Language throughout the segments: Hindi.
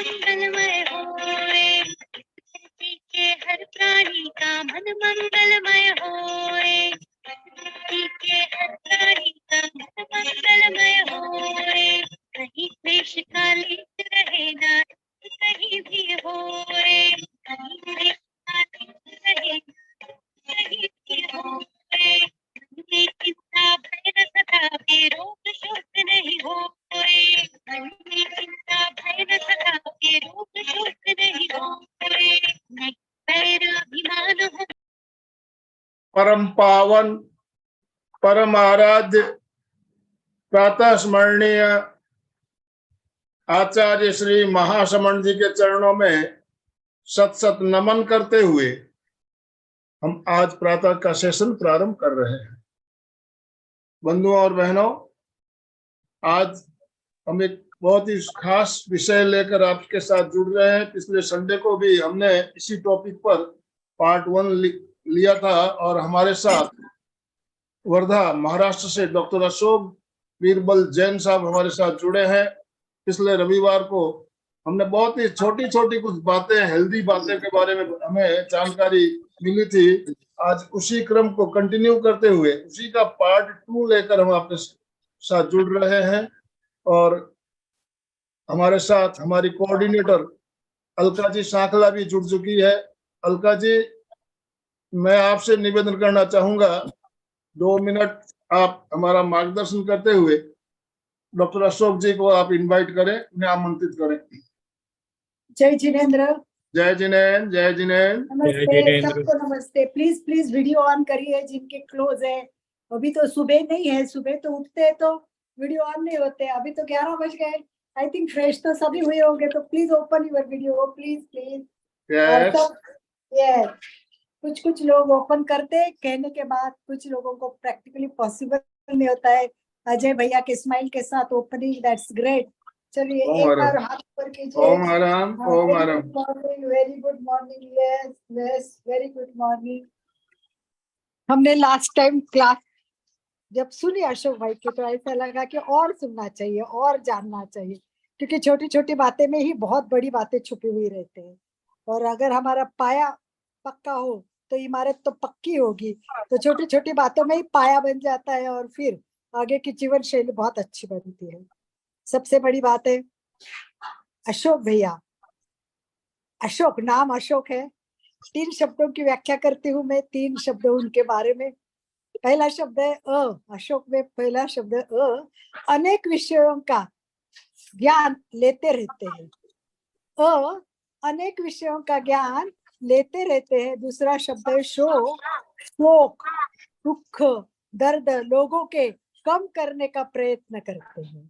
मंगलमय होए, धरती के हर प्राणी का मन मंगलमय होए, धरती के हर प्राणी का मन मंगलमय होए, कहीं क्लेश का लेश रहे ना कहीं भी होए, कहीं क्लेश का लेश रहे ना कहीं भी होए, मन में चिंता भय न सतावे, रोग शोक नहीं होए, मन में चिंता भय न सतावे, रोग शोक नहीं होए, नहीं पैर अभिमान हो। परम पावन परम आराध्य प्रातः स्मरणीय आचार्य श्री महासमण जी के चरणों में सत सत नमन करते हुए हम आज प्रातः का सेशन प्रारंभ कर रहे हैं। बंधुओं और बहनों, आज हम एक बहुत ही खास विषय लेकर आपके साथ जुड़ रहे हैं। पिछले संडे को भी हमने इसी टॉपिक पर पार्ट 1 लिया था और हमारे साथ वर्धा महाराष्ट्र से डॉक्टर अशोक बीरबल जैन साहब हमारे साथ जुड़े हैं। पिछले रविवार को हमने बहुत ही छोटी छोटी कुछ बातें, हेल्दी बातें के बारे में हमें जानकारी मिली थी। आज उसी क्रम को कंटिन्यू करते हुए उसी का पार्ट 2 लेकर हम आपके साथ जुड़ रहे हैं और हमारे साथ हमारी कोऑर्डिनेटर अलका जी सांखला भी जुड़ चुकी है। अलका जी, मैं आपसे निवेदन करना चाहूंगा 2 मिनट आप हमारा मार्गदर्शन करते हुए डॉक्टर अशोक जी को आप इनवाइट करें, उन्हें आमंत्रित करें। जय जिनेंद्र। जय जिनेंद्र। जय जिनेंद्र। नमस्ते सबको, नमस्ते। प्लीज प्लीज वीडियो ऑन करिए जिनके क्लोज है। अभी तो सुबह नहीं है, सुबह तो उठते हैं तो वीडियो ऑन नहीं होते। अभी तो 11 बज गए। आई थिंक फ्रेश तो सभी हुए होंगे, तो please open your video, please please. Yes, कुछ लोग ओपन करते हैं कहने के बाद, कुछ लोगों को प्रैक्टिकली पॉसिबल नहीं होता है। अजय भैया के स्माइल के साथ ओपनिंग, दैट्स ग्रेट। चलिए एक बार हाथ ऊपर कीजिए। ओम आराम, ओम आराम। Very good morning. Yes yes, very good morning. हमने लास्ट टाइम क्लास जब सुनी अशोक भाई की तो ऐसा लगा कि और सुनना चाहिए और जानना चाहिए, क्योंकि छोटी छोटी बातें में ही बहुत बड़ी बातें छुपी हुई रहते हैं। और अगर हमारा पाया पक्का हो तो इमारत तो पक्की होगी। तो छोटी छोटी बातों में ही पाया बन जाता है और फिर आगे की जीवन शैली बहुत अच्छी बनती है। सबसे बड़ी बात है अशोक भैया। अशोक, नाम अशोक है। 3 शब्दों की व्याख्या करती हूँ मैं, 3 शब्द उनके बारे में। पहला शब्द है अशोक में पहला शब्द अनेक विषयों का ज्ञान लेते रहते हैं। अनेक विषयों का ज्ञान लेते रहते हैं। दूसरा शब्द है शोक, दुख, दर्द लोगों के कम करने का प्रयत्न करते हैं।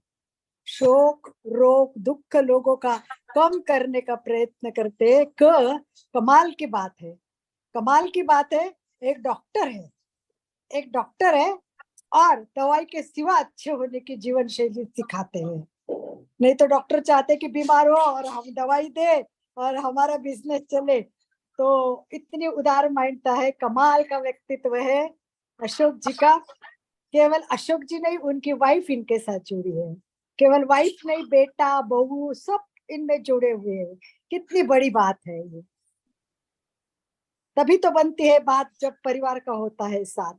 शोक, रोग, दुख लोगों का कम करने का प्रयत्न करते हैं। कमाल की बात है, कमाल की बात है, एक डॉक्टर है और दवाई के सिवा अच्छे होने की जीवन शैली सिखाते हैं। नहीं तो डॉक्टर चाहते कि बीमार हो और हम दवाई दे और हमारा बिजनेस चले। तो इतनी उदार माइंडता है, कमाल का व्यक्तित्व है अशोक जी का। केवल अशोक जी नहीं, उनकी वाइफ इनके साथ जुड़ी है। केवल वाइफ नहीं, बेटा, बहू सब इनमें जुड़े हुए हैं। कितनी बड़ी बात है ये। तभी तो बनती है बात जब परिवार का होता है साथ।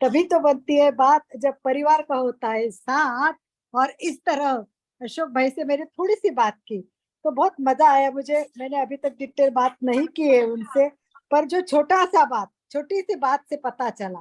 तभी तो बनती है बात जब परिवार का होता है साथ। और इस तरह अशोक भाई से मैंने थोड़ी सी बात की तो बहुत मजा आया मुझे। मैंने अभी तक डिटेल बात नहीं की है उनसे, पर जो छोटी सी बात से पता चला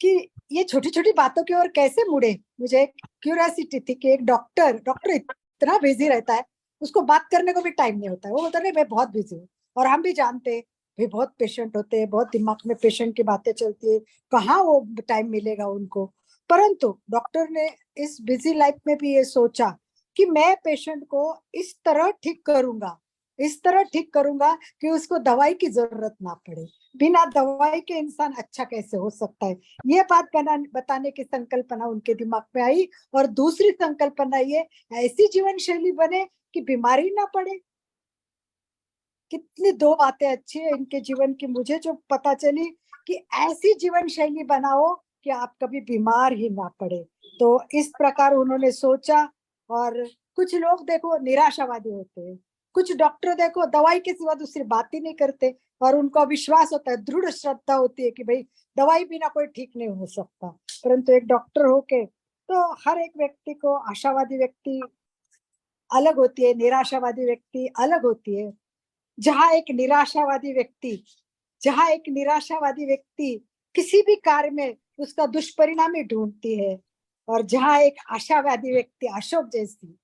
कि ये छोटी छोटी बातों की ओर कैसे मुड़े। मुझे एक क्यूरियोसिटी थी कि एक डॉक्टर इतना बिजी रहता है, उसको बात करने को भी टाइम नहीं होता है। वो बोलता नहीं मैं बहुत बिजी हूँ। और हम भी जानते हैं भी बहुत पेशेंट होते हैं, बहुत दिमाग में पेशेंट की बातें चलती है, कहाँ वो टाइम मिलेगा उनको। परंतु डॉक्टर ने इस बिजी लाइफ में भी ये सोचा कि मैं पेशेंट को इस तरह ठीक करूंगा कि उसको दवाई की जरूरत ना पड़े। बिना दवाई के इंसान अच्छा कैसे हो सकता है, ये बात बताने की संकल्पना उनके दिमाग में आई। और दूसरी संकल्पना ये, ऐसी जीवन शैली बने कि बीमारी ना पड़े। कितनी 2 बातें अच्छी है इनके जीवन की मुझे जो पता चली कि ऐसी जीवन शैली बनाओ कि आप कभी बीमार ही ना पड़े। तो इस प्रकार उन्होंने सोचा और कुछ लोग देखो निराशावादी होते हैं, कुछ डॉक्टर देखो दवाई के सिवा दूसरी बात ही नहीं करते और उनको विश्वास होता है, दृढ़ श्रद्धा होती है कि भाई दवाई बिना कोई ठीक नहीं हो सकता। परंतु एक डॉक्टर होके तो हर एक व्यक्ति को, आशावादी व्यक्ति अलग होती है, निराशावादी व्यक्ति अलग होती है। जहाँ एक निराशावादी व्यक्ति किसी भी कार्य में उसका दुष्परिणाम ही ढूंढती है, और जहाँ एक आशावादी व्यक्ति, अशोक जैसी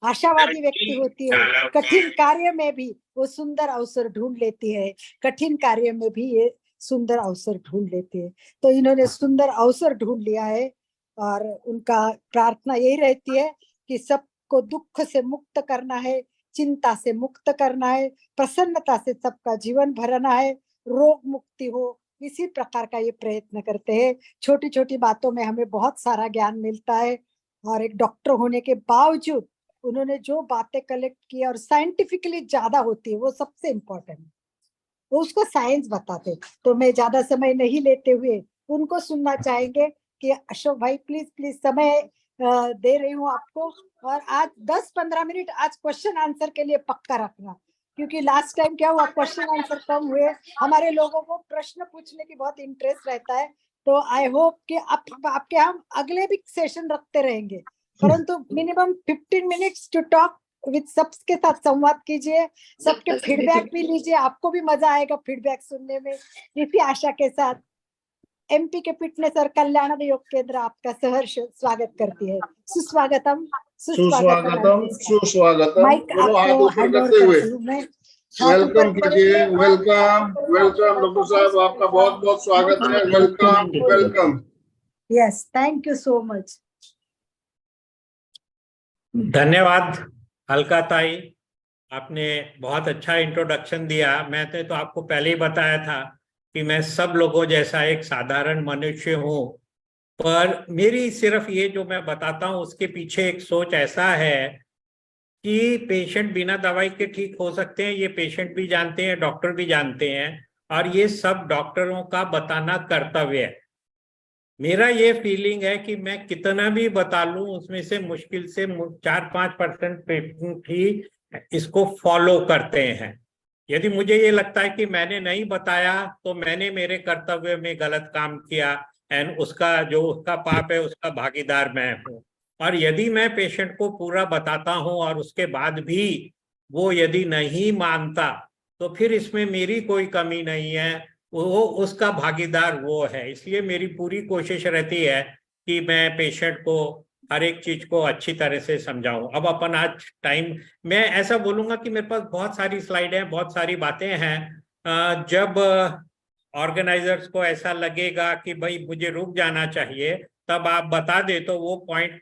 आशावादी व्यक्ति होती है, कठिन कार्य में भी वो सुंदर अवसर ढूंढ लेती है, कठिन कार्य में भी ये सुंदर अवसर ढूंढ लेती है। तो इन्होंने सुंदर अवसर ढूंढ लिया है और उनका प्रार्थना यही रहती है कि सबको दुख से मुक्त करना है, चिंता से मुक्त करना है, प्रसन्नता से सबका जीवन भरना है, रोग मुक्ति हो, इसी प्रकार का ये प्रयत्न करते हैं। छोटी छोटी बातों में हमें बहुत सारा ज्ञान मिलता है और एक डॉक्टर होने के बावजूद उन्होंने जो बातें कलेक्ट की और साइंटिफिकली ज्यादा होती है वो सबसे इम्पोर्टेंट, वो उसको साइंस बताते। तो मैं ज्यादा समय नहीं लेते हुए उनको सुनना चाहेंगे कि अशोक भाई प्लीज प्लीज समय दे रही हूँ आपको, और आज 10-15 मिनट आज क्वेश्चन आंसर के लिए पक्का रखना, क्योंकि लास्ट टाइम क्या हुआ, क्वेश्चन आंसर कम हुए, हमारे लोगों को प्रश्न पूछने की बहुत इंटरेस्ट रहता है। तो आई होप कि आपके हम अगले भी सेशन रखते रहेंगे, परंतु minimum 15 minutes to talk with सबके साथ संवाद कीजिए, सबके फीडबैक भी लीजिए, आपको भी मजा आएगा फीडबैक सुनने में। इसी आशा के साथ एमपी के फिटनेस और कल्याण योग केंद्र आपका सहर्ष स्वागत करती है। सुस्वागतम सुस्वागतम सुस्वागतम। माइक दोनों हाथ आपको ऊपर हैंड ओवर करते हुए करती हूँ मैं। वेलकम कीजिए। वेलकम वेलकम डॉक्टर साहब, आपका बहुत बहुत स्वागत है। Welcome welcome. Yes, thank you so much. धन्यवाद अलका ताई, आपने बहुत अच्छा इंट्रोडक्शन दिया। मैंने तो आपको पहले ही बताया था कि मैं सब लोगों जैसा एक साधारण मनुष्य हूँ, पर मेरी सिर्फ ये जो मैं बताता हूँ उसके पीछे एक सोच ऐसा है कि पेशेंट बिना दवाई के ठीक हो सकते हैं, ये पेशेंट भी जानते हैं, डॉक्टर भी जानते हैं, और ये सब डॉक्टरों का बताना कर्तव्य है। मेरा ये फीलिंग है कि मैं कितना भी बता लूं उसमें से मुश्किल से 4-5% पेशेंट ही इसको फॉलो करते हैं। यदि मुझे ये लगता है कि मैंने नहीं बताया तो मैंने मेरे कर्तव्य में गलत काम किया, एंड उसका जो उसका पाप है उसका भागीदार मैं हूँ। और यदि मैं पेशेंट को पूरा बताता हूँ और उसके बाद भी वो यदि नहीं मानता तो फिर इसमें मेरी कोई कमी नहीं है, वो उसका भागीदार वो है। इसलिए मेरी पूरी कोशिश रहती है कि मैं पेशेंट को हर एक चीज को अच्छी तरह से समझाऊं। अब अपन आज टाइम, मैं ऐसा बोलूंगा कि मेरे पास बहुत सारी स्लाइड हैं, बहुत सारी बातें हैं। जब ऑर्गेनाइजर्स को ऐसा लगेगा कि भाई मुझे रुक जाना चाहिए, तब आप बता दे तो वो पॉइंट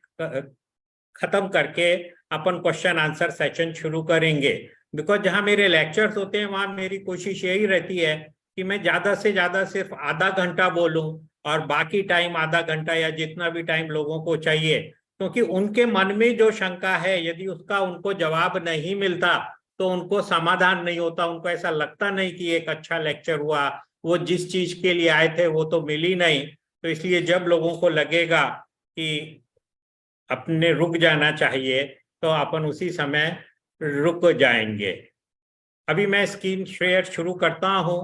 खत्म करके अपन क्वेश्चन आंसर सेशन शुरू करेंगे। बिकॉज जहां मेरे लेक्चर्स होते हैं वहां मेरी कोशिश यही रहती है कि मैं ज्यादा से ज्यादा सिर्फ आधा घंटा बोलूं और बाकी टाइम आधा घंटा या जितना भी टाइम लोगों को चाहिए, क्योंकि उनके मन में जो शंका है यदि उसका उनको जवाब नहीं मिलता तो उनको समाधान नहीं होता, उनको ऐसा लगता नहीं कि एक अच्छा लेक्चर हुआ, वो जिस चीज के लिए आए थे वो तो मिली नहीं। तो इसलिए जब लोगों को लगेगा कि अपने रुक जाना चाहिए तो अपन उसी समय रुक जाएंगे। अभी मैं स्क्रीन शेयर शुरू करता हूं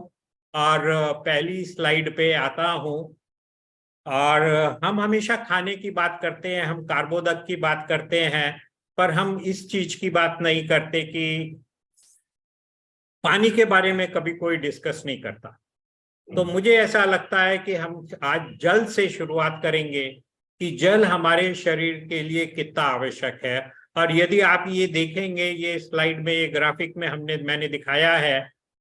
और पहली स्लाइड पे आता हूं। और हम हमेशा खाने की बात करते हैं, हम कार्बोदक की बात करते हैं, पर हम इस चीज की बात नहीं करते कि पानी के बारे में कभी कोई डिस्कस नहीं करता। तो मुझे ऐसा लगता है कि हम आज जल से शुरुआत करेंगे कि जल हमारे शरीर के लिए कितना आवश्यक है। और यदि आप ये देखेंगे, ये स्लाइड में, ये ग्राफिक में मैंने दिखाया है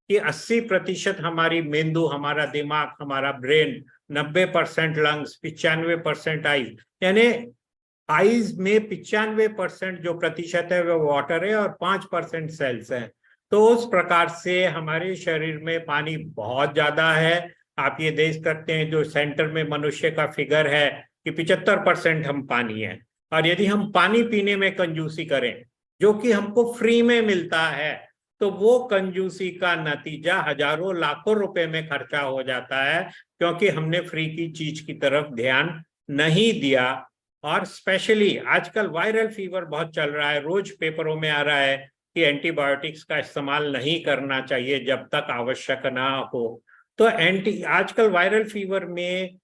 कि 80% हमारी मेंदु, हमारा दिमाग, हमारा ब्रेन, 90% लंग्स, 95% आईज, यानी आईज में 95% जो प्रतिशत है वो वाटर है और 5% सेल्स है। तो उस प्रकार से हमारे शरीर में पानी बहुत ज्यादा है। आप ये देख सकते हैं जो सेंटर में मनुष्य का फिगर है कि 75% हम पानी है। और यदि हम पानी पीने में कंजूसी करें जो कि हमको फ्री में मिलता है, तो वो कंजूसी का नतीजा हजारों लाखों रुपए में खर्चा हो जाता है, क्योंकि हमने फ्री की चीज की तरफ ध्यान नहीं दिया और स्पेशली आजकल वायरल फीवर बहुत चल रहा है, रोज पेपरों में आ रहा है कि एंटीबायोटिक्स का इस्तेमाल नहीं करना चाहिए जब तक आवश्यक ना हो। तो आजकल वायरल फीवर में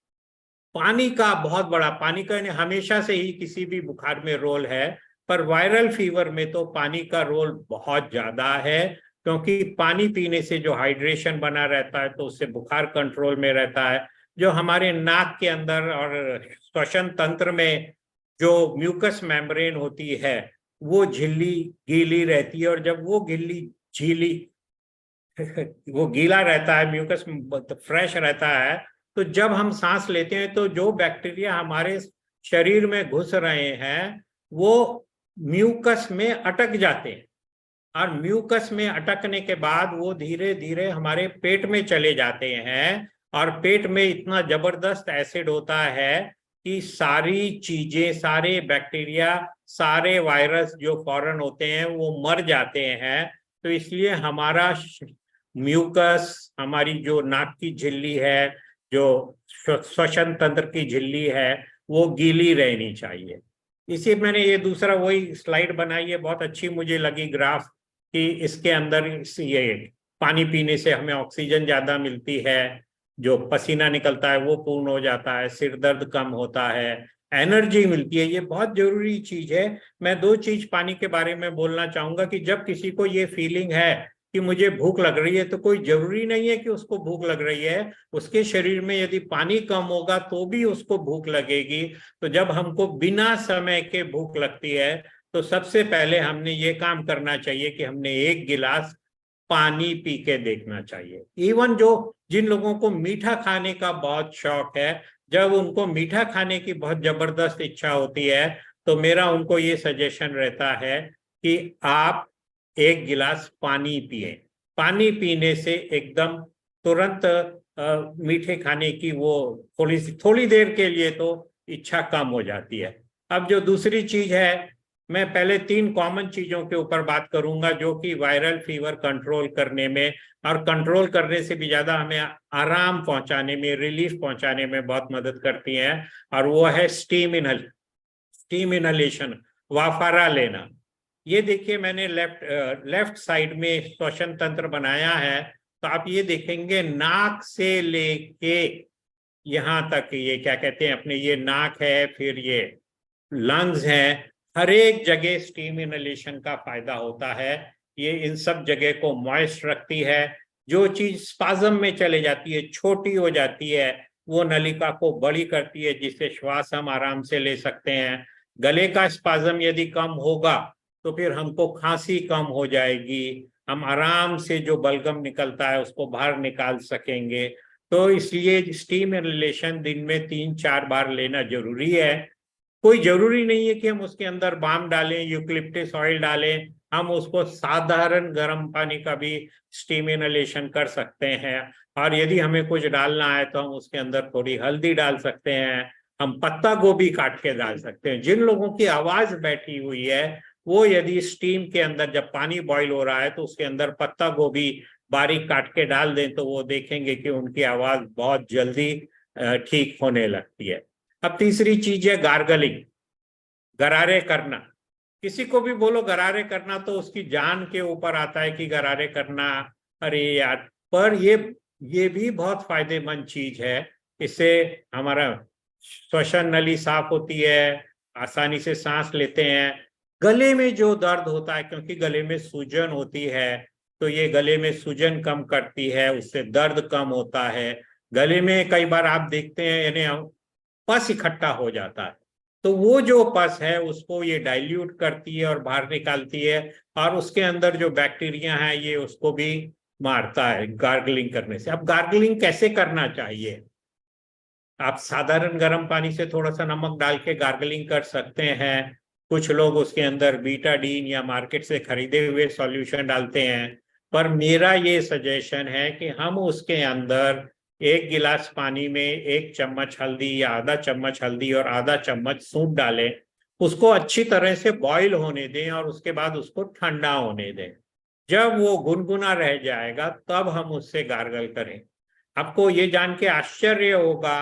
पानी का बहुत बड़ा, पानी का हमेशा से ही किसी भी बुखार में रोल है, पर वायरल फीवर में तो पानी का रोल बहुत ज्यादा है, क्योंकि पानी पीने से जो हाइड्रेशन बना रहता है तो उससे बुखार कंट्रोल में रहता है। जो हमारे नाक के अंदर और श्वसन तंत्र में जो म्यूकस मेम्ब्रेन होती है वो झिल्ली गीली रहती है, और जब वो झिल्ली वो गीला रहता है, म्यूकस फ्रेश रहता है, तो जब हम सांस लेते हैं तो जो बैक्टीरिया हमारे शरीर में घुस रहे हैं वो म्यूकस में अटक जाते हैं, और म्यूकस में अटकने के बाद वो धीरे धीरे हमारे पेट में चले जाते हैं, और पेट में इतना जबरदस्त एसिड होता है कि सारी चीजें, सारे बैक्टीरिया, सारे वायरस जो फॉरेन होते हैं वो मर जाते हैं। तो इसलिए हमारा म्यूकस, हमारी जो नाक की झिल्ली है, जो श्वसन तंत्र की झिल्ली है, वो गीली रहनी चाहिए। इसी मैंने ये दूसरा वही स्लाइड बनाई है, बहुत अच्छी मुझे लगी ग्राफ, कि इसके अंदर ये पानी पीने से हमें ऑक्सीजन ज्यादा मिलती है, जो पसीना निकलता है वो पूर्ण हो जाता है, सिर दर्द कम होता है, एनर्जी मिलती है। ये बहुत जरूरी चीज है। मैं दो चीज पानी के बारे में बोलना चाहूंगा कि जब किसी को ये फीलिंग है कि मुझे भूख लग रही है, तो कोई जरूरी नहीं है कि उसको भूख लग रही है, उसके शरीर में यदि पानी कम होगा तो भी उसको भूख लगेगी। तो जब हमको बिना समय के भूख लगती है तो सबसे पहले हमने ये काम करना चाहिए कि हमने 1 गिलास पानी पी के देखना चाहिए। इवन जिन लोगों को मीठा खाने का बहुत शौक है, जब उनको मीठा खाने की बहुत जबरदस्त इच्छा होती है तो मेरा उनको ये सजेशन रहता है कि आप 1 गिलास पानी पिए। पानी पीने से एकदम तुरंत मीठे खाने की वो थोड़ी देर के लिए तो इच्छा कम हो जाती है। अब जो दूसरी चीज है, मैं पहले 3 कॉमन चीजों के ऊपर बात करूंगा जो कि वायरल फीवर कंट्रोल करने में, और कंट्रोल करने से भी ज्यादा हमें आराम पहुंचाने में, रिलीफ पहुंचाने में बहुत मदद करती हैं, और वो है स्टीम इनहलेशन, वाफारा लेना। ये देखिए मैंने लेफ्ट साइड में श्वसन तंत्र बनाया है, तो आप ये देखेंगे नाक से लेके यहाँ तक, ये क्या कहते हैं अपने, ये नाक है, फिर ये लंग्स हैं, हर एक जगह स्टीम इनहेलेशन का फायदा होता है। ये इन सब जगह को मॉइस्ट रखती है। जो चीज स्पाज्म में चले जाती है, छोटी हो जाती है, वो नलिका को बड़ी करती है, जिससे श्वास हम आराम से ले सकते हैं। गले का स्पाज्म यदि कम होगा तो फिर हमको खांसी कम हो जाएगी, हम आराम से जो बलगम निकलता है उसको बाहर निकाल सकेंगे। तो इसलिए स्टीम इनहेलेशन दिन में 3-4 बार लेना जरूरी है। कोई जरूरी नहीं है कि हम उसके अंदर बाम डालें, यूकलिप्टस ऑयल डालें, हम उसको साधारण गर्म पानी का भी स्टीम इनहेलेशन कर सकते हैं। और यदि हमें कुछ डालना है तो हम उसके अंदर थोड़ी हल्दी डाल सकते हैं, हम पत्ता गोभी काट के डाल सकते हैं। जिन लोगों की आवाज बैठी हुई है वो यदि स्टीम के अंदर जब पानी बॉईल हो रहा है तो उसके अंदर पत्ता गोभी बारीक काट के डाल दें तो वो देखेंगे कि उनकी आवाज बहुत जल्दी ठीक होने लगती है। अब तीसरी चीज है गार्गलिंग, गरारे करना। किसी को भी बोलो गरारे करना तो उसकी जान के ऊपर आता है कि गरारे करना, अरे यार, पर ये भी बहुत फायदेमंद चीज है। इससे हमारा श्वसन नली साफ होती है, आसानी से सांस लेते हैं। गले में जो दर्द होता है, क्योंकि गले में सूजन होती है, तो ये गले में सूजन कम करती है, उससे दर्द कम होता है। गले में कई बार आप देखते हैं यानी पस इकट्ठा हो जाता है, तो वो जो पस है उसको ये डाइल्यूट करती है और बाहर निकालती है, और उसके अंदर जो बैक्टीरिया है ये उसको भी मारता है गार्गलिंग करने से। अब गार्गलिंग कैसे करना चाहिए? आप साधारण गर्म पानी से थोड़ा सा नमक डाल के गार्गलिंग कर सकते हैं। कुछ लोग उसके अंदर बीटाडीन या मार्केट से खरीदे हुए सॉल्यूशन डालते हैं, पर मेरा ये सजेशन है कि हम उसके अंदर 1 गिलास पानी में 1 चम्मच हल्दी या आधा चम्मच हल्दी और आधा चम्मच सूंठ डालें, उसको अच्छी तरह से बॉईल होने दें और उसके बाद उसको ठंडा होने दें। जब वो गुनगुना रह जाएगा तब हम उससे गार्गल करें। आपको ये जान के आश्चर्य होगा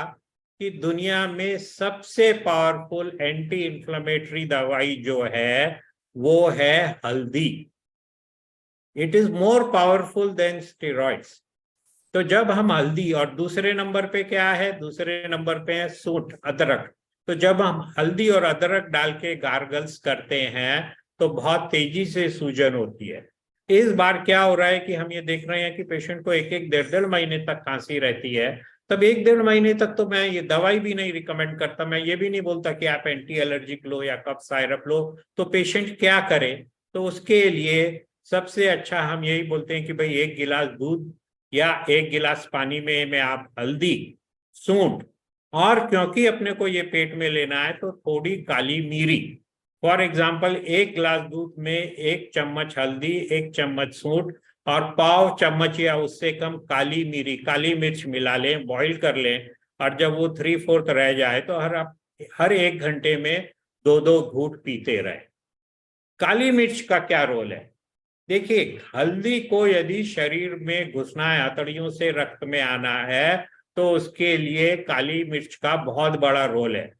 कि दुनिया में सबसे पावरफुल एंटी इंफ्लेमेटरी दवाई जो है वो है हल्दी। It is more powerful than steroids. तो जब हम हल्दी, और दूसरे नंबर पे क्या है, दूसरे नंबर पे है सूंठ, अदरक। तो जब हम हल्दी और अदरक डाल के गार्गल्स करते हैं तो बहुत तेजी से सूजन होती है। इस बार क्या हो रहा है कि हम ये देख रहे हैं कि पेशेंट को एक एक डेढ़ महीने तक खांसी रहती है। तब एक डेढ़ महीने तक तो मैं ये दवाई भी नहीं रिकमेंड करता। मैं ये भी नहीं बोलता कि आप एंटी एलर्जिक लो या कफ साइरप लो। तो पेशेंट क्या करे, तो उसके लिए सबसे अच्छा हम यही बोलते हैं कि भाई 1 गिलास दूध या 1 गिलास पानी में आप हल्दी, सूंठ, और क्योंकि अपने को ये पेट में लेना है तो थोड़ी काली मिरी, फॉर एग्जाम्पल 1 गिलास दूध में 1 चम्मच हल्दी, 1 चम्मच सूंठ और पाव चम्मच या उससे कम काली मिरी, काली मिर्च मिला लें, बॉईल कर लें। और जब वो 3/4 रह जाए तो हर 1 घंटे में 2-2 घूंट पीते रहे। काली मिर्च का क्या रोल है? देखिए, हल्दी को यदि शरीर में घुसना है, आंतड़ियों से रक्त में आना है, तो उसके लिए काली मिर्च का बहुत बड़ा रोल है।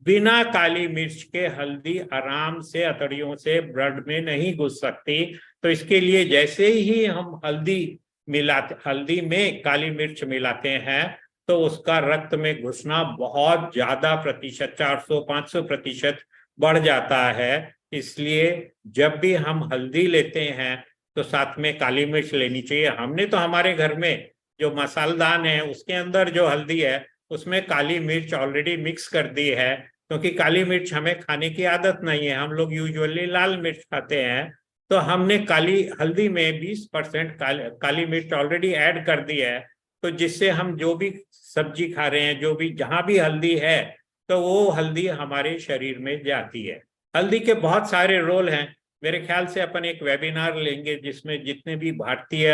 बिना काली मिर्च के हल्दी आराम से आंतड़ियों से ब्लड में नहीं घुस सकती। तो इसके लिए जैसे ही हम हल्दी में काली मिर्च मिलाते हैं तो उसका रक्त में घुसना बहुत ज्यादा प्रतिशत, 400-500% बढ़ जाता है। इसलिए जब भी हम हल्दी लेते हैं तो साथ में काली मिर्च लेनी चाहिए। हमने तो हमारे घर में जो मसालदान है उसके अंदर जो हल्दी है उसमें काली मिर्च ऑलरेडी मिक्स कर दी है, क्योंकि काली मिर्च हमें खाने की आदत नहीं है। हम लोग यूजुअली लाल मिर्च खाते हैं। तो हमने काली हल्दी में 20% काली मिर्च ऑलरेडी ऐड कर दी है। तो जिससे हम जो भी सब्जी खा रहे हैं, जो भी जहां भी हल्दी है, तो वो हल्दी हमारे शरीर में जाती है। हल्दी के बहुत सारे रोल हैं। मेरे ख्याल से अपन एक वेबिनार लेंगे जिसमें जितने भी भारतीय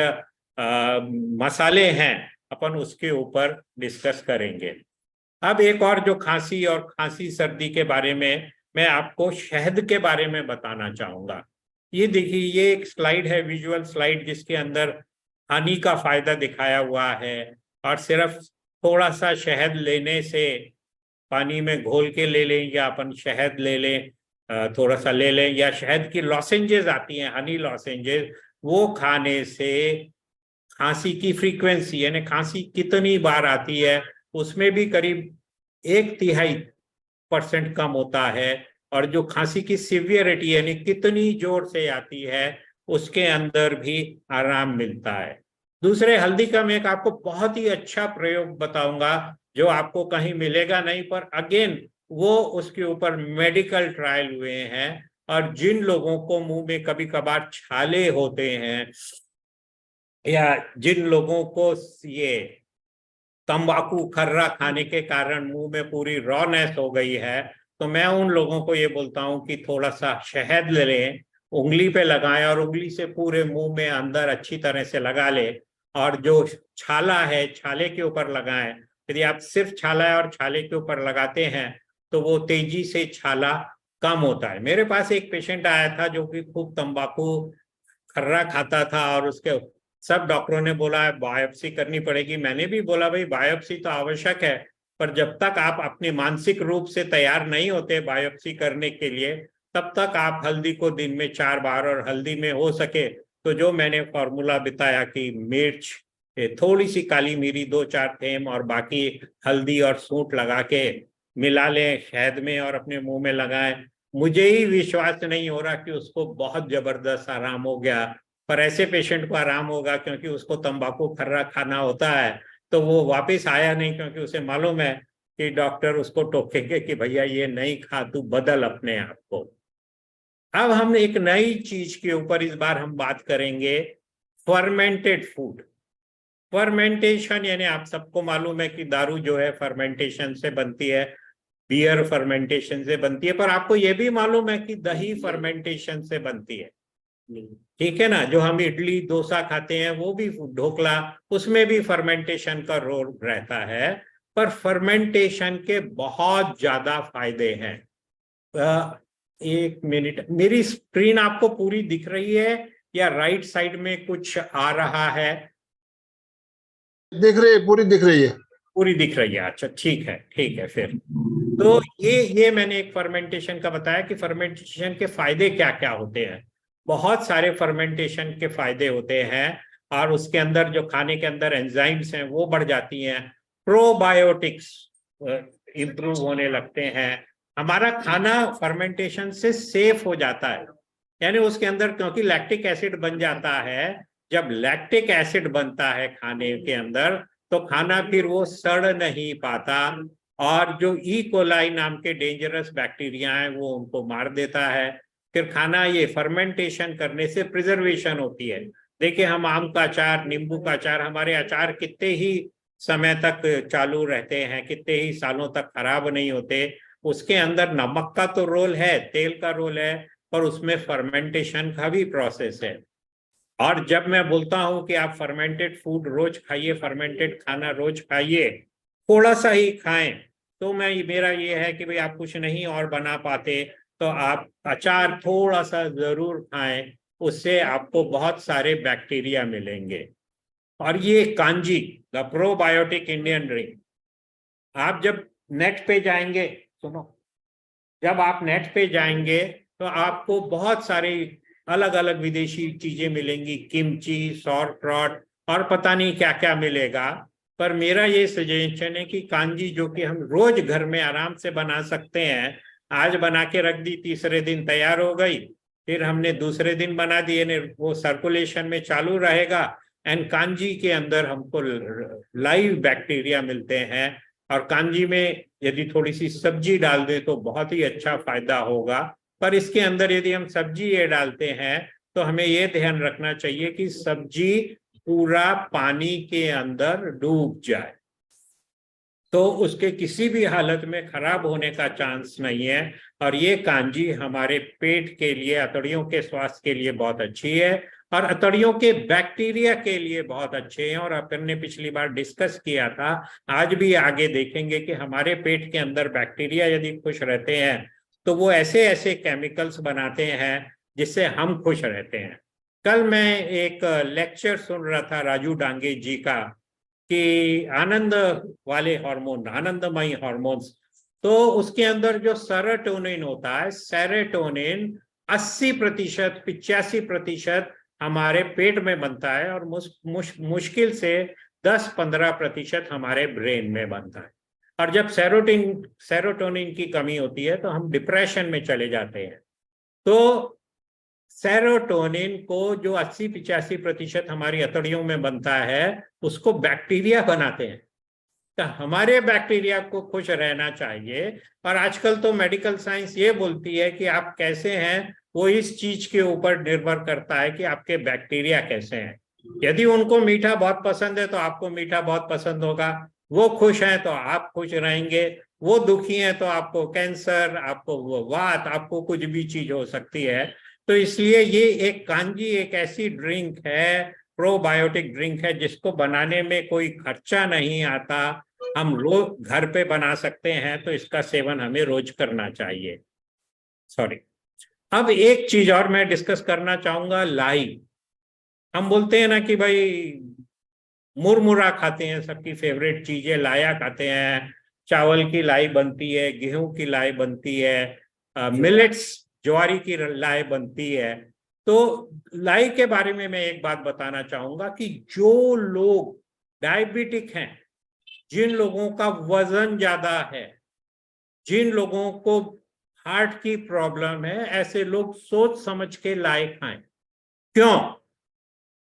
मसाले हैं अपन उसके ऊपर डिस्कस करेंगे। अब एक और जो खांसी और खांसी सर्दी के बारे में मैं आपको शहद के बारे में बताना चाहूंगा। ये देखिए, ये एक स्लाइड है, विजुअल स्लाइड, जिसके अंदर हानि का फायदा दिखाया हुआ है। और सिर्फ थोड़ा सा शहद लेने से, पानी में घोल के ले लें या अपन शहद ले लें, थोड़ा सा ले लें, या शहद की लॉसेंजेस आती हैं, हनी लॉसेंजेस, वो खाने से खांसी की फ्रीक्वेंसी, यानी खांसी कितनी बार आती है, उसमें भी करीब 1/3% कम होता है। और जो खांसी की सीवियरिटी यानी कितनी जोर से आती है, उसके अंदर भी आराम मिलता है। दूसरे, हल्दी का मैं आपको बहुत ही अच्छा प्रयोग बताऊंगा जो आपको कहीं मिलेगा नहीं, पर अगेन वो उसके ऊपर मेडिकल ट्रायल हुए हैं। और जिन लोगों को मुंह में कभी कभार छाले होते हैं, या जिन लोगों को ये तंबाकू खर्रा खाने के कारण मुंह में पूरी रॉनेस हो गई है, तो मैं उन लोगों को ये बोलता हूं कि थोड़ा सा शहद ले लें, उंगली पे लगाएं और उंगली से पूरे मुंह में अंदर अच्छी तरह से लगा लें। और जो छाला है, छाले के ऊपर लगाएं। यदि आप सिर्फ छाला है और छाले के ऊपर लगाते हैं तो वो तेजी से छाला कम होता है। मेरे पास एक पेशेंट आया था जो कि खूब तंबाकू खर्रा खाता था और उसके सब डॉक्टरों ने बोला है बायोप्सी करनी पड़ेगी। मैंने भी बोला भाई बायोप्सी तो आवश्यक है, पर जब तक आप अपने मानसिक रूप से तैयार नहीं होते बायोप्सी करने के लिए, तब तक आप हल्दी को दिन में 4 बार, और हल्दी में हो सके तो जो मैंने फॉर्मूला बताया कि मिर्च, थोड़ी सी काली मिरी 2-4 थेम और बाकी हल्दी और सूंठ लगा के मिला लें शहद में और अपने मुंह में लगाएं। मुझे ही विश्वास नहीं हो रहा कि उसको बहुत जबरदस्त आराम हो गया। पर ऐसे पेशेंट को आराम होगा क्योंकि उसको तंबाकू खर्रा खाना होता है, तो वो वापस आया नहीं, क्योंकि उसे मालूम है कि डॉक्टर उसको टोकेंगे कि भैया ये नहीं खा, तू बदल अपने आप को। अब हम एक नई चीज के ऊपर इस बार हम बात करेंगे, फर्मेंटेड फूड। फर्मेंटेशन यानी आप सबको मालूम है कि दारू जो है फर्मेंटेशन से बनती है, बियर फर्मेंटेशन से बनती है, पर आपको यह भी मालूम है कि दही फर्मेंटेशन से बनती है। ठीक है ना, जो हम इडली डोसा खाते हैं, वो भी ढोकला, उसमें भी फर्मेंटेशन का रोल रहता है। पर फर्मेंटेशन के बहुत ज्यादा फायदे हैं। 1 मिनट, मेरी स्क्रीन आपको पूरी दिख रही है या राइट साइड में कुछ आ रहा है? दिख रही है, पूरी दिख रही है। पूरी दिख रही है, अच्छा ठीक है फिर। तो ये मैंने एक फर्मेंटेशन का बताया कि फर्मेंटेशन के फायदे क्या क्या होते हैं। बहुत सारे फर्मेंटेशन के फायदे होते हैं, और उसके अंदर जो खाने के अंदर एंजाइम्स हैं वो बढ़ जाती हैं, प्रोबायोटिक्स इंप्रूव होने लगते हैं, हमारा खाना फर्मेंटेशन से सेफ हो जाता है। यानी उसके अंदर क्योंकि लैक्टिक एसिड बन जाता है, जब लैक्टिक एसिड बनता है खाने के अंदर तो खाना फिर वो सड़ नहीं पाता, और जो ई कोलाई नाम के डेंजरस बैक्टीरिया हैं वो उनको मार देता है। फिर खाना ये फर्मेंटेशन करने से प्रिजर्वेशन होती है। देखिए हम आम का अचार, नींबू का अचार, हमारे अचार कितने ही समय तक चालू रहते हैं, कितने ही सालों तक खराब नहीं होते। उसके अंदर नमक का तो रोल है, तेल का रोल है, पर उसमें फर्मेंटेशन का भी प्रोसेस है। और जब मैं बोलता हूं कि आप फर्मेंटेड फूड रोज खाइए, फर्मेंटेड खाना रोज खाइए, थोड़ा सा ही खाएं, तो मेरा ये है कि भाई आप कुछ नहीं और बना पाते तो आप अचार थोड़ा सा जरूर खाएं, उससे आपको बहुत सारे बैक्टीरिया मिलेंगे। और ये kanji, the probiotic Indian drink, आप जब नेट पे जाएंगे, सुनो, जब आप नेट पे जाएंगे तो आपको बहुत सारे अलग अलग विदेशी चीजें मिलेंगी, किमची, सॉरक्रॉट और पता नहीं क्या क्या मिलेगा। पर मेरा ये सजेशन है कि कांजी, जो कि हम रोज घर में आराम से बना सकते हैं, आज बना के रख दी, तीसरे दिन तैयार हो गई, फिर हमने दूसरे दिन बना दी, यानी वो सर्कुलेशन में चालू रहेगा। एंड कांजी के अंदर हमको लाइव बैक्टीरिया मिलते हैं, और कांजी में यदि थोड़ी सी सब्जी डाल दें तो बहुत ही अच्छा फायदा होगा। पर इसके अंदर यदि हम सब्जी ये डालते हैं तो हमें ये ध्यान रखना चाहिए कि सब्जी पूरा पानी के अंदर डूब जाए, तो उसके किसी भी हालत में खराब होने का चांस नहीं है। और ये कांजी हमारे पेट के लिए, अतड़ियों के स्वास्थ्य के लिए बहुत अच्छी है, और अतड़ियों के बैक्टीरिया के लिए बहुत अच्छे हैं। और अपन ने पिछली बार डिस्कस किया था, आज भी आगे देखेंगे कि हमारे पेट के अंदर बैक्टीरिया यदि खुश रहते हैं तो वो ऐसे ऐसे केमिकल्स बनाते हैं जिससे हम खुश रहते हैं। कल मैं एक लेक्चर सुन रहा था राजू डांगे जी का, कि आनंद वाले हार्मोन, आनंदमयी हार्मोन्स, तो उसके अंदर जो सेरोटोनिन होता है, सेरोटोनिन 80%, 85% हमारे पेट में बनता है, और मुश्किल से 10-15% हमारे ब्रेन में बनता है। और जब सेरोटोनिन की कमी होती है तो हम डिप्रेशन में चले जाते हैं। तो सेरोटोनिन को जो 80-85% हमारी अतड़ियों में बनता है, उसको बैक्टीरिया बनाते हैं। तो हमारे बैक्टीरिया को खुश रहना चाहिए। और आजकल तो मेडिकल साइंस ये बोलती है कि आप कैसे हैं वो इस चीज के ऊपर निर्भर करता है कि आपके बैक्टीरिया कैसे हैं। यदि उनको मीठा बहुत पसंद है तो आपको मीठा बहुत पसंद होगा, वो खुश हैं तो आप खुश रहेंगे, वो दुखी हैं तो आपको कैंसर, आपको वात, आपको कुछ भी चीज हो सकती है। तो इसलिए ये एक कांजी एक ऐसी ड्रिंक है, प्रोबायोटिक ड्रिंक है, जिसको बनाने में कोई खर्चा नहीं आता, हम रोज घर पे बना सकते हैं, तो इसका सेवन हमें रोज करना चाहिए। सॉरी, अब एक चीज और मैं डिस्कस करना चाहूंगा, लाई। हम बोलते हैं ना कि भाई मुरमुरा खाते हैं, सबकी फेवरेट चीज है, लाया खाते हैं, चावल की लाई बनती है, गेहूं की लाई बनती है, मिलेट्स, ज्वारी की लाई बनती है। तो लाई के बारे में मैं एक बात बताना चाहूंगा कि जो लोग डायबिटिक हैं, जिन लोगों का वजन ज्यादा है, जिन लोगों को हार्ट की प्रॉब्लम है, ऐसे लोग सोच समझ के लाई खाएं। क्यों?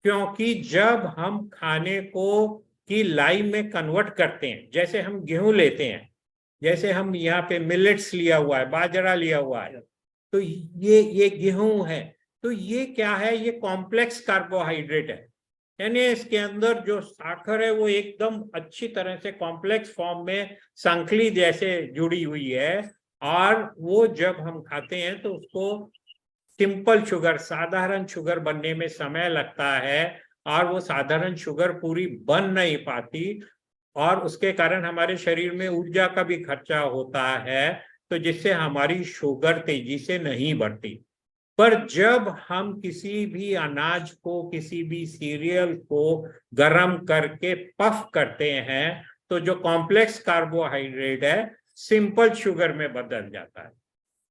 क्योंकि जब हम खाने को की लाई में कन्वर्ट करते हैं, जैसे हम गेहूं लेते हैं, जैसे हम यहाँ पे मिलेट्स लिया हुआ है, बाजरा लिया हुआ है, तो ये गेहूं है, तो ये क्या है, ये कॉम्प्लेक्स कार्बोहाइड्रेट है। यानी इसके अंदर जो साखर है वो एकदम अच्छी तरह से कॉम्प्लेक्स फॉर्म में संकली जैसे जुड़ी हुई है, और वो जब हम खाते हैं तो उसको सिंपल शुगर, साधारण शुगर बनने में समय लगता है, और वो साधारण शुगर पूरी बन नहीं पाती, और उसके कारण हमारे शरीर में ऊर्जा का भी खर्चा होता है, तो जिससे हमारी शुगर तेजी से नहीं बढ़ती। पर जब हम किसी भी अनाज को, किसी भी सीरियल को गर्म करके पफ करते हैं, तो जो कॉम्प्लेक्स कार्बोहाइड्रेट है सिंपल शुगर में बदल जाता है।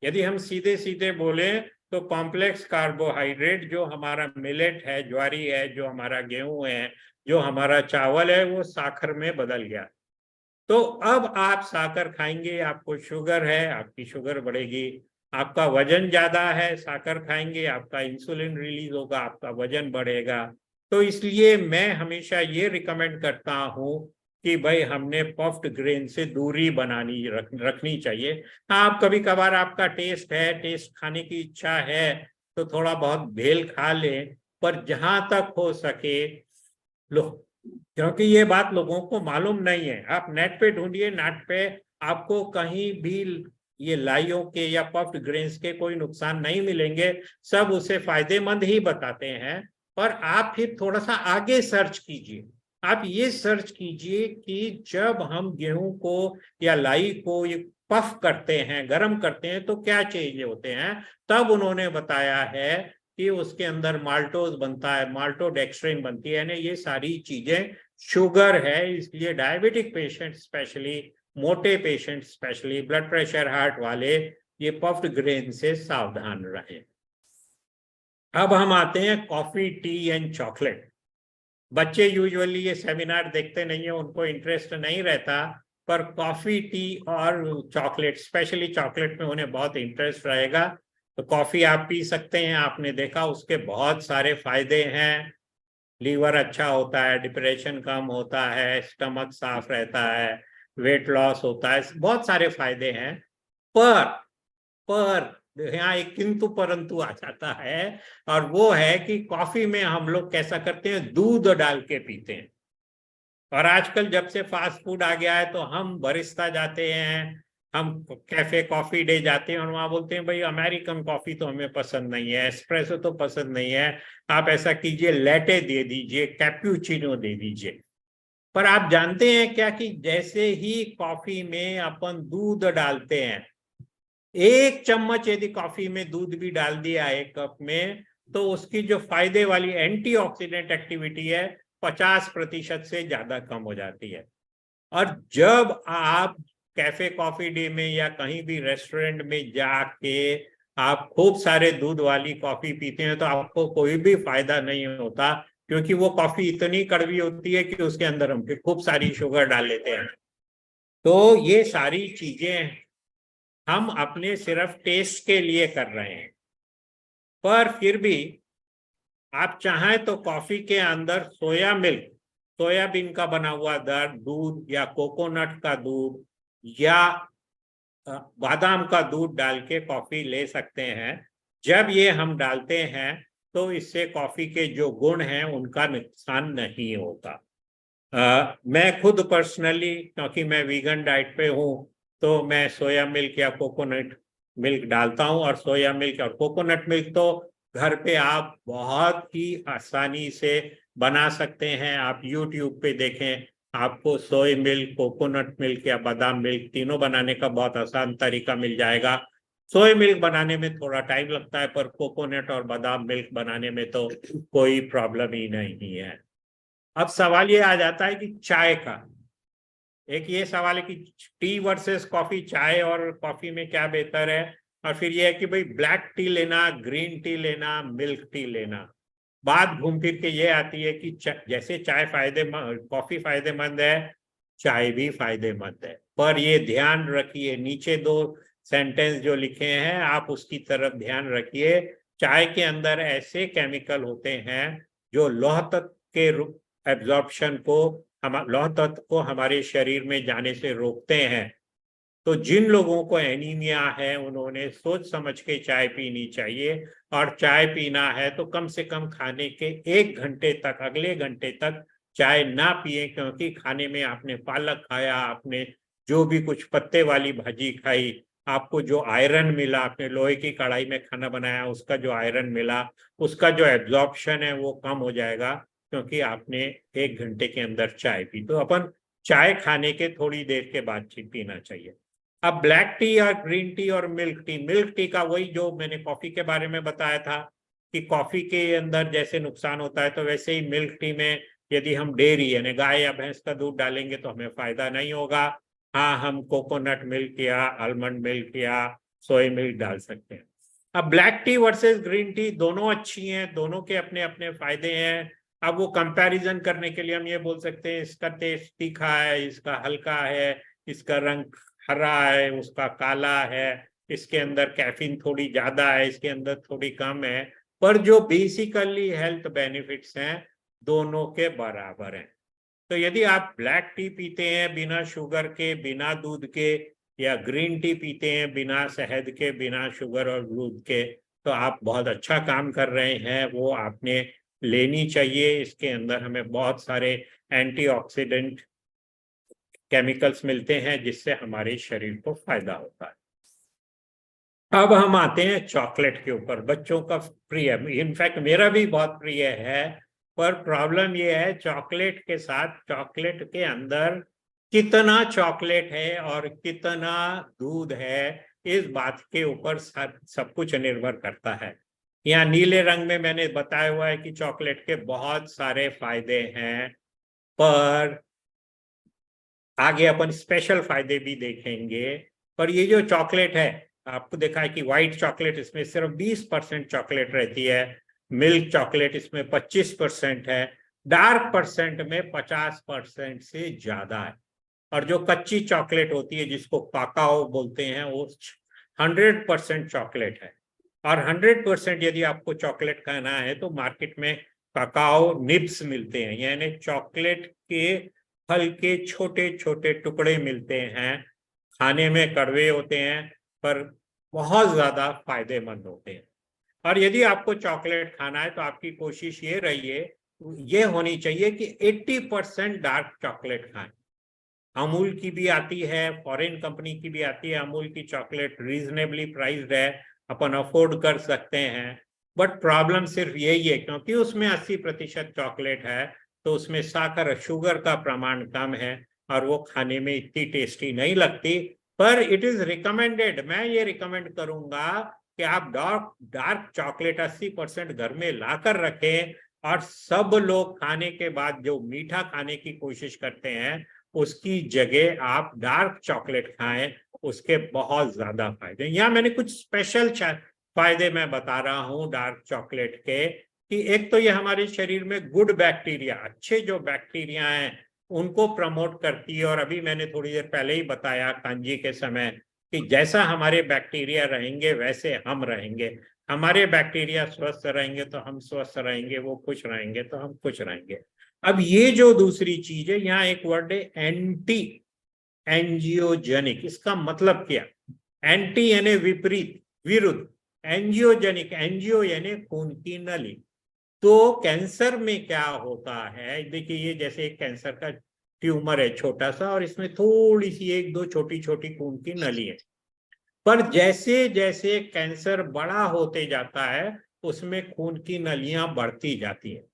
यदि हम सीधे सीधे बोले तो कॉम्प्लेक्स कार्बोहाइड्रेट जो हमारा मिलेट है, ज्वारी है, जो हमारा गेहूं है, जो हमारा चावल है, वो साखर में बदल गया। तो अब आप साखर खाएंगे, आपको शुगर है, आपकी शुगर बढ़ेगी। आपका वजन ज्यादा है, साखर खाएंगे, आपका इंसुलिन रिलीज होगा, आपका वजन बढ़ेगा। तो इसलिए मैं हमेशा ये रिकमेंड करता हूं कि भाई हमने पफ्ड ग्रेन से दूरी रखनी चाहिए। हाँ, आप कभी कभार आपका टेस्ट खाने की इच्छा है तो थोड़ा बहुत भेल खा लें, पर जहां तक हो सके लो, क्योंकि ये बात लोगों को मालूम नहीं है। आप नेट पे ढूंढिए, नेट पे आपको कहीं भी ये लाइयों के या पफ्ड ग्रेन्स के कोई नुकसान नहीं मिलेंगे, सब उसे फायदेमंद ही बताते हैं। और आप फिर थोड़ा सा आगे सर्च कीजिए, आप ये सर्च कीजिए कि जब हम गेहूं को या लाई को ये पफ करते हैं, गर्म करते हैं, तो क्या चीजें होते हैं। तब उन्होंने बताया है कि उसके अंदर माल्टोज बनता है, माल्टोडेक्स्ट्रिन बनती है, यानी ये सारी चीजें शुगर है। इसलिए डायबिटिक पेशेंट स्पेशली, मोटे patient specially, blood pressure heart वाले ये पफ्ड ग्रेन से सावधान रहें। अब हम आते हैं कॉफी, टी एंड चॉकलेट। बच्चे यूजुअली ये सेमिनार देखते नहीं है, उनको इंटरेस्ट नहीं रहता, पर कॉफी, टी और चॉकलेट, स्पेशली चॉकलेट में उन्हें बहुत इंटरेस्ट रहेगा। तो कॉफी आप पी सकते हैं, आपने देखा उसके बहुत सारे फायदे हैं। लीवर अच्छा होता है, डिप्रेशन कम होता है, स्टमक साफ रहता है, वेट लॉस होता है, बहुत सारे फायदे हैं। पर यहाँ एक किंतु परंतु आ जाता है, और वो है कि कॉफी में हम लोग कैसा करते हैं, दूध डाल के पीते हैं। और आजकल जब से फास्ट फूड आ गया है तो हम बरिस्ता जाते हैं, हम कैफे कॉफी डे जाते हैं और वहां बोलते हैं भाई अमेरिकन कॉफी तो हमें पसंद नहीं है, एस्प्रेसो तो पसंद नहीं है, आप ऐसा कीजिए लैटे दे दीजिए, कैप्यूचिनो दे दीजिए। पर आप जानते हैं क्या कि जैसे ही कॉफी में अपन दूध डालते हैं, 1 चम्मच यदि कॉफी में दूध भी डाल दिया 1 कप में, तो उसकी जो फायदे वाली एंटीऑक्सीडेंट एक्टिविटी है 50% से ज्यादा कम हो जाती है। और जब आप कैफे कॉफी डे में या कहीं भी रेस्टोरेंट में जाके आप खूब सारे दूध वाली कॉफी पीते हैं तो आपको कोई भी फायदा नहीं होता, क्योंकि वो कॉफी इतनी कड़वी होती है कि उसके अंदर हम खूब सारी शुगर डाल लेते हैं। तो ये सारी चीजें हम अपने सिर्फ टेस्ट के लिए कर रहे हैं। पर फिर भी आप चाहें तो कॉफी के अंदर सोया मिल्क, सोयाबीन का बना हुआ दूध या कोकोनट का दूध या बादाम का दूध डाल के कॉफी ले सकते हैं। जब ये हम डालते हैं तो इससे कॉफी के जो गुण हैं उनका नुकसान नहीं होता। मैं खुद पर्सनली, क्योंकि मैं वीगन डाइट पे हूँ, तो मैं सोया मिल्क या कोकोनट मिल्क डालता हूँ। और सोया मिल्क और कोकोनट मिल्क तो घर पे आप बहुत ही आसानी से बना सकते हैं। आप YouTube पे देखें, आपको सोया मिल्क, कोकोनट मिल्क या बादाम मिल्क तीनों बनाने का बहुत आसान तरीका मिल जाएगा। सोया मिल्क बनाने में थोड़ा टाइम लगता है, पर कोकोनट और बादाम मिल्क बनाने में तो कोई प्रॉब्लम ही नहीं है। अब सवाल ये आ जाता है कि चाय का, एक ये सवाल है कि टी वर्सेस कॉफी, चाय और कॉफी में क्या बेहतर है। और फिर ये है कि भाई ब्लैक टी लेना, ग्रीन टी लेना, मिल्क टी लेना। बात घूम फिर के ये आती है कि जैसे चाय फायदेमंद, कॉफी फायदेमंद है, चाय भी फायदेमंद है। पर ये ध्यान रखिए, नीचे 2 सेंटेंस जो लिखे हैं आप उसकी तरफ ध्यान रखिए। चाय के अंदर ऐसे केमिकल होते हैं जो लौह तत्व के एब्जॉर्प्शन को, लौह तत्व को हमारे शरीर में जाने से रोकते हैं। तो जिन लोगों को एनीमिया है उन्होंने सोच समझ के चाय पीनी चाहिए। और चाय पीना है तो कम से कम खाने के 1 घंटे तक, अगले घंटे तक चाय ना पिए, क्योंकि खाने में आपने पालक खाया, आपने जो भी कुछ पत्ते वाली भाजी खाई, आपको जो आयरन मिला, आपने लोहे की कढ़ाई में खाना बनाया उसका जो आयरन मिला, उसका जो एब्जॉर्प्शन है वो कम हो जाएगा, क्योंकि आपने 1 घंटे के अंदर चाय पी। तो अपन चाय खाने के थोड़ी देर के बाद पीना चाहिए। अब ब्लैक टी और ग्रीन टी और मिल्क टी का वही जो मैंने कॉफी के बारे में बताया था कि कॉफी के अंदर जैसे नुकसान होता है तो वैसे ही मिल्क टी में यदि हम डेयरी यानी गाय या भैंस का दूध डालेंगे तो हमें फायदा नहीं होगा। हाँ, हम कोकोनट मिल्क या आलमंड मिल्क या सोया मिल्क डाल सकते हैं। अब black T versus green tea दोनों अच्छी हैं, दोनों के अपने अपने फायदे हैं। अब वो कंपैरिजन करने के लिए हम ये बोल सकते हैं इसका टेस्ट तीखा है, इसका हल्का है, इसका रंग हरा है, उसका काला है, इसके अंदर कैफीन थोड़ी ज्यादा है, इसके अंदर थोड़ी कम है, पर जो बेसिकली हेल्थ बेनिफिट्स हैं दोनों के बराबर हैं। तो यदि आप ब्लैक टी पीते हैं बिना शुगर के, बिना दूध के, या ग्रीन टी पीते हैं बिना शहद के, बिना शुगर और दूध के, तो आप बहुत अच्छा काम कर रहे हैं, वो आपने लेनी चाहिए। इसके अंदर हमें बहुत सारे एंटीऑक्सीडेंट केमिकल्स मिलते हैं जिससे हमारे शरीर को फायदा होता है। अब हम आते हैं चॉकलेट के ऊपर। बच्चों का प्रिय, इनफैक्ट मेरा भी बहुत प्रिय है, पर प्रॉब्लम ये है चॉकलेट के साथ, चॉकलेट के अंदर कितना चॉकलेट है और कितना दूध है, इस बात के ऊपर सब कुछ निर्भर करता है। यहाँ नीले रंग में मैंने बताया हुआ है कि चॉकलेट के बहुत सारे फायदे हैं, पर आगे अपन स्पेशल फायदे भी देखेंगे। पर ये जो चॉकलेट है, आपको देखा है कि व्हाइट चॉकलेट, इसमें सिर्फ 20% चॉकलेट रहती है, मिल्क चॉकलेट इसमें 25% है, डार्क परसेंट में 50% से ज्यादा है। और जो कच्ची चॉकलेट होती है जिसको काकाओ बोलते हैं, वो 100% चॉकलेट है। और 100% यदि आपको चॉकलेट खाना है तो मार्केट में काकाओ निब्स मिलते हैं, यानी चॉकलेट के फल के छोटे छोटे टुकड़े मिलते हैं, खाने में कड़वे होते हैं पर बहुत ज्यादा फायदेमंद होते हैं। और यदि आपको चॉकलेट खाना है तो आपकी कोशिश ये होनी चाहिए कि 80% डार्क चॉकलेट खाएं। अमूल की भी आती है, फॉरेन कंपनी की भी आती है, अमूल की चॉकलेट रीजनेबली प्राइस्ड है, अपन अफोर्ड कर सकते हैं। बट प्रॉब्लम सिर्फ यही है क्योंकि उसमें 80% चॉकलेट है तो उसमें साकर शुगर का प्रमाण कम है और वो खाने में इतनी टेस्टी नहीं लगती। पर इट इज रिकमेंडेड, मैं ये रिकमेंड करूंगा कि आप डार्क चॉकलेट 80% घर में लाकर रखें, और सब लोग खाने के बाद जो मीठा खाने की कोशिश करते हैं उसकी जगह आप डार्क चॉकलेट खाएं, उसके बहुत ज्यादा फायदे। यहाँ मैंने कुछ स्पेशल फायदे मैं बता रहा हूँ डार्क चॉकलेट के, कि एक तो ये हमारे शरीर में गुड बैक्टीरिया, अच्छे जो बैक्टीरिया हैं उनको प्रमोट करती है। और अभी मैंने थोड़ी देर पहले ही बताया कांजी के समय कि जैसा हमारे बैक्टीरिया रहेंगे वैसे हम रहेंगे, हमारे बैक्टीरिया स्वस्थ रहेंगे तो हम स्वस्थ रहेंगे, वो खुश रहेंगे तो हम खुश रहेंगे। अब ये जो दूसरी चीज है, यहाँ एक वर्ड है एंटी एंजियोजेनिक। इसका मतलब क्या? एंटी यानी विपरीत, विरुद्ध, एंजियोजेनिक, एंजियो यानी खून की नली। तो कैंसर में क्या होता है, देखिए ये जैसे एक कैंसर का ट्यूमर है छोटा सा, और इसमें थोड़ी सी एक दो छोटी छोटी खून की नली है, पर जैसे जैसे कैंसर बड़ा होते जाता है उसमें खून की नलियां बढ़ती जाती है।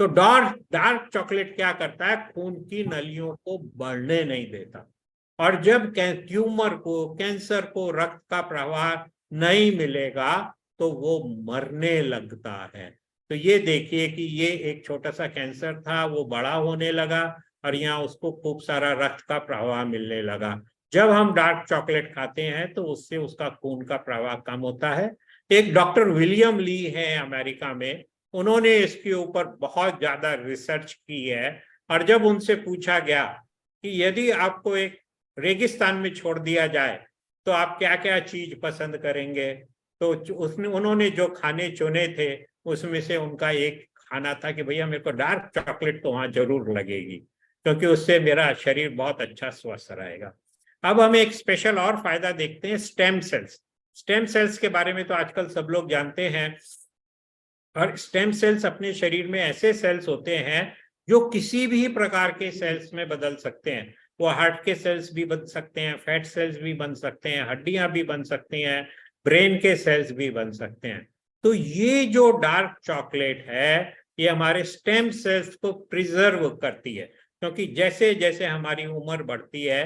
तो डार्क चॉकलेट क्या करता है, खून की नलियों को बढ़ने नहीं देता, और जब ट्यूमर को, कैंसर को रक्त का प्रवाह नहीं मिलेगा तो वो मरने लगता है। तो ये देखिए कि ये एक छोटा सा कैंसर था, वो बड़ा होने लगा और यहाँ उसको खूब सारा रक्त का प्रवाह मिलने लगा। जब हम डार्क चॉकलेट खाते हैं तो उससे उसका खून का प्रवाह कम होता है। एक डॉक्टर विलियम ली है अमेरिका में, उन्होंने इसके ऊपर बहुत ज्यादा रिसर्च की है, और जब उनसे पूछा गया कि यदि आपको एक रेगिस्तान में छोड़ दिया जाए तो आप क्या क्या चीज पसंद करेंगे, तो उन्होंने जो खाने चुने थे उसमें से उनका एक खाना था कि भैया मेरे को डार्क चॉकलेट तो वहां जरूर लगेगी क्योंकि उससे मेरा शरीर बहुत अच्छा स्वस्थ रहेगा। अब हम एक स्पेशल और फायदा देखते हैं, स्टेम सेल्स। स्टेम सेल्स के बारे में तो आजकल सब लोग जानते हैं, और स्टेम सेल्स अपने शरीर में ऐसे सेल्स होते हैं जो किसी भी प्रकार के सेल्स में बदल सकते हैं। वो हार्ट के सेल्स भी बन सकते हैं, फैट सेल्स भी बन सकते हैं, हड्डियां भी बन सकती हैं, ब्रेन के सेल्स भी बन सकते हैं। तो ये जो डार्क चॉकलेट है ये हमारे स्टेम सेल्स को प्रिजर्व करती है, क्योंकि जैसे जैसे हमारी उम्र बढ़ती है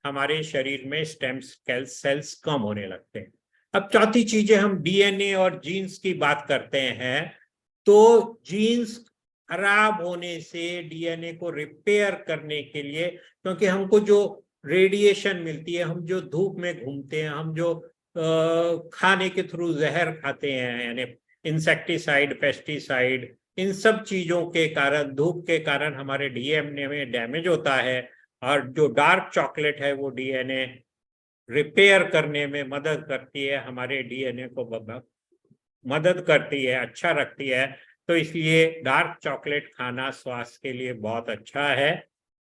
हमारे शरीर में स्टेम सेल्स कम होने लगते हैं। अब चौथी चीजें, हम डीएनए और जीन्स की बात करते हैं, तो जीन्स खराब होने से, डीएनए को रिपेयर करने के लिए, क्योंकि हमको जो रेडिएशन मिलती है, हम जो धूप में घूमते हैं, हम जो खाने के थ्रू जहर खाते हैं, यानी इंसेक्टिसाइड, पेस्टिसाइड, इन सब चीजों के कारण, धूप के कारण हमारे डीएनए में डैमेज होता है। और जो डार्क चॉकलेट है वो डीएनए रिपेयर करने में मदद करती है, हमारे डीएनए को मदद करती है, अच्छा रखती है। तो इसलिए डार्क चॉकलेट खाना स्वास्थ्य के लिए बहुत अच्छा है।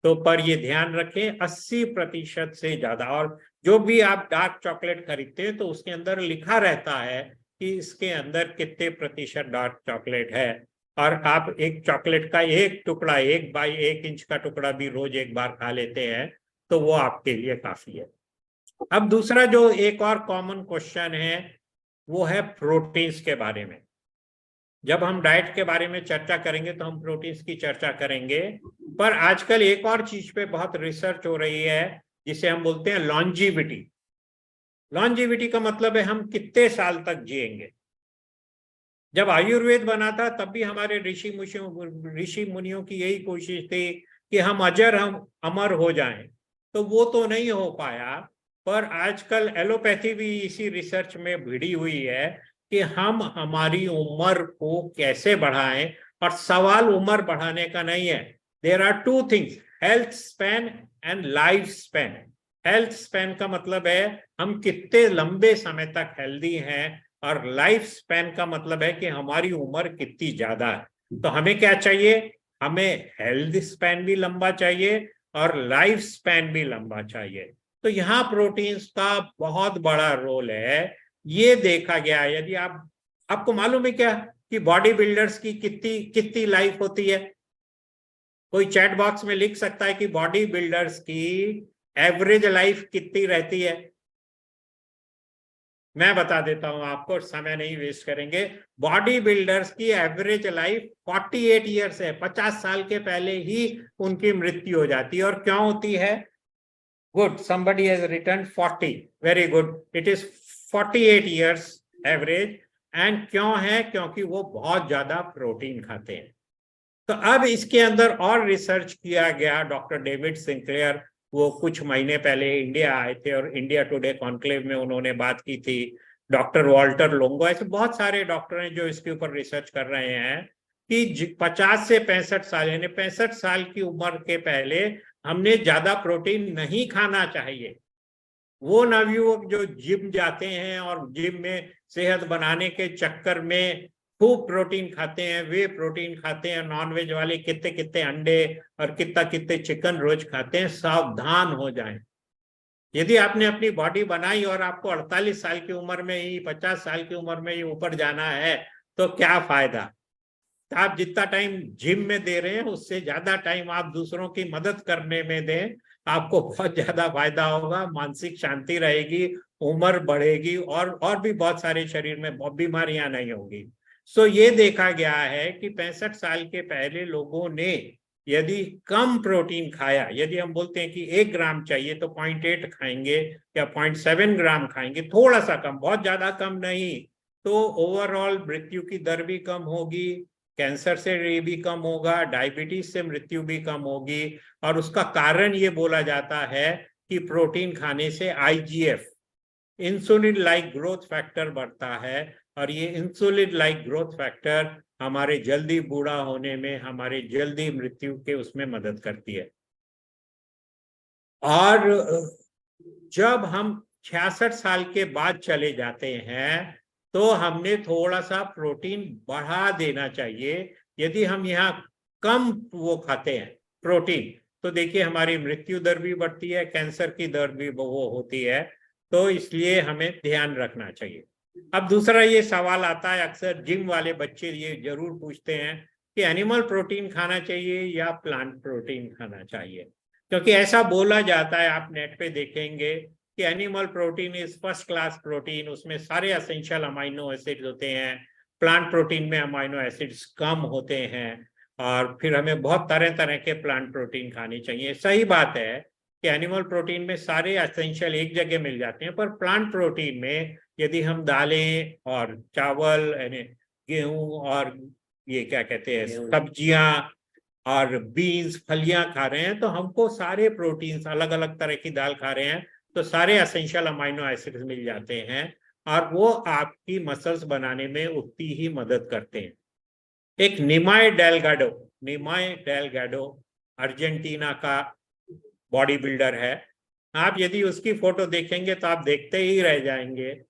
तो पर ये ध्यान रखें 80% से ज्यादा, और जो भी आप डार्क चॉकलेट खरीदते हैं तो उसके अंदर लिखा रहता है कि इसके अंदर कितने प्रतिशत डार्क चॉकलेट है। और आप एक चॉकलेट का एक टुकड़ा, 1 इंच का टुकड़ा भी रोज एक बार खा लेते हैं तो वो आपके लिए काफी है। अब दूसरा जो एक और कॉमन क्वेश्चन है वो है प्रोटीन्स के बारे में। जब हम डाइट के बारे में चर्चा करेंगे तो हम प्रोटीन्स की चर्चा करेंगे, पर आजकल एक और चीज पे बहुत रिसर्च हो रही है जिसे हम बोलते हैं लॉन्जिविटी। लॉन्जिविटी का मतलब है हम कितने साल तक जिएंगे। जब आयुर्वेद बना था तब भी हमारे ऋषि मुनियों की यही कोशिश थी कि हम अमर हो जाएं, तो वो तो नहीं हो पाया। पर आजकल एलोपैथी भी इसी रिसर्च में भिड़ी हुई है कि हम हमारी उम्र को कैसे बढ़ाएं। और सवाल उम्र बढ़ाने का नहीं है, there are 2 things, health span and life span. Health span का मतलब है हम कितने लंबे समय तक हेल्दी हैं, और लाइफ स्पैन का मतलब है कि हमारी उम्र कितनी ज्यादा है। तो हमें क्या चाहिए, हमें हेल्थ स्पैन भी लंबा चाहिए और लाइफ स्पैन भी लंबा चाहिए। तो यहाँ प्रोटीन्स का बहुत बड़ा रोल है। ये देखा गया, यदि आपको मालूम है क्या कि बॉडी बिल्डर्स की कितनी लाइफ होती है? कोई चैट बॉक्स में लिख सकता है कि बॉडी बिल्डर्स की एवरेज लाइफ कितनी रहती है? मैं बता देता हूं आपको, समय नहीं वेस्ट करेंगे। बॉडी बिल्डर्स की एवरेज लाइफ 48 ईयर्स है। 50 साल के पहले ही उनकी मृत्यु हो जाती है। और क्यों होती है? Good, somebody has written 40, very good, it is 48 years average। And क्यों है? क्योंकि वो बहुत ज्यादा प्रोटीन खाते हैं। तो अब इसके अंदर और रिसर्च किया गया। डॉक्टर डेविड सिंक्लेयर वो कुछ महीने पहले इंडिया आए थे और इंडिया टुडे कॉन्क्लेव में उन्होंने बात की थी। डॉक्टर वॉल्टर लोंगो, ऐसे बहुत सारे डॉक्टर हैं जो इसके ऊपर रिसर्च कर रहे हैं कि 50 से 65 साल, यानी 65 साल की उम्र के पहले हमने ज्यादा प्रोटीन नहीं खाना चाहिए। वो नवयुवक जो जिम जाते हैं और जिम में सेहत बनाने के चक्कर में खूब प्रोटीन खाते हैं, वे प्रोटीन खाते हैं, नॉनवेज वाले कितने कितने अंडे और कितने चिकन रोज खाते हैं, सावधान हो जाएं। यदि आपने अपनी बॉडी बनाई और आपको 48 साल की उम्र में ही, 50 साल की उम्र में ही ऊपर जाना है तो क्या फायदा? आप जितना टाइम जिम में दे रहे हैं उससे ज्यादा टाइम आप दूसरों की मदद करने में दें, आपको बहुत ज्यादा फायदा होगा। मानसिक शांति रहेगी, उम्र बढ़ेगी और भी बहुत सारे शरीर में बीमारियां नहीं होंगी। सो ये देखा गया है कि 65 साल के पहले लोगों ने यदि कम प्रोटीन खाया, यदि हम बोलते हैं कि 1 ग्राम चाहिए तो 0.8 खाएंगे या 0.7 ग्राम खाएंगे, थोड़ा सा कम, बहुत ज्यादा कम नहीं, तो ओवरऑल मृत्यु की दर भी कम होगी, कैंसर से भी कम होगा, डायबिटीज से मृत्यु भी कम होगी। और उसका कारण ये बोला जाता है कि प्रोटीन खाने से IGF, insulin like growth factor बढ़ता है, और ये इंसुलिन लाइक ग्रोथ फैक्टर हमारे जल्दी बूढ़ा होने में, हमारे जल्दी मृत्यु के उसमें मदद करती है। और जब हम 66 साल के बाद चले जाते हैं तो हमने थोड़ा सा प्रोटीन बढ़ा देना चाहिए। यदि हम यहाँ कम वो खाते हैं प्रोटीन तो देखिए हमारी मृत्यु दर भी बढ़ती है, कैंसर की दर भी वो होती है। तो इसलिए हमें ध्यान रखना चाहिए। अब दूसरा ये सवाल आता है, अक्सर जिम वाले बच्चे ये जरूर पूछते हैं कि एनिमल प्रोटीन खाना चाहिए या प्लांट प्रोटीन खाना चाहिए, क्योंकि ऐसा बोला जाता है, आप नेट पे देखेंगे कि animal protein is first class protein, उसमें सारे एसेंशियल अमाइनो एसिड्स होते हैं, प्लांट प्रोटीन में अमाइनो एसिड्स कम होते हैं, और फिर हमें बहुत तरह तरह के प्लांट प्रोटीन खाने चाहिए। सही बात है कि एनिमल प्रोटीन में सारे एसेंशियल एक जगह मिल जाते हैं, पर प्लांट प्रोटीन में यदि हम दालें और चावल यानी गेहूं और ये क्या कहते हैं सब्जियां और बीन्स फलियां खा रहे हैं, तो हमको सारे प्रोटीन्स, अलग अलग तरह की दाल खा रहे हैं तो सारे एसेंशियल अमाइनो एसिड्स मिल जाते हैं और वो आपकी मसल्स बनाने में उतनी ही मदद करते हैं। एक निमाय डेलगाडो अर्जेंटीना का बॉडी बिल्डर है। आप यदि उसकी फोटो देखेंगे तो आप देखते ही रह जाएंगे।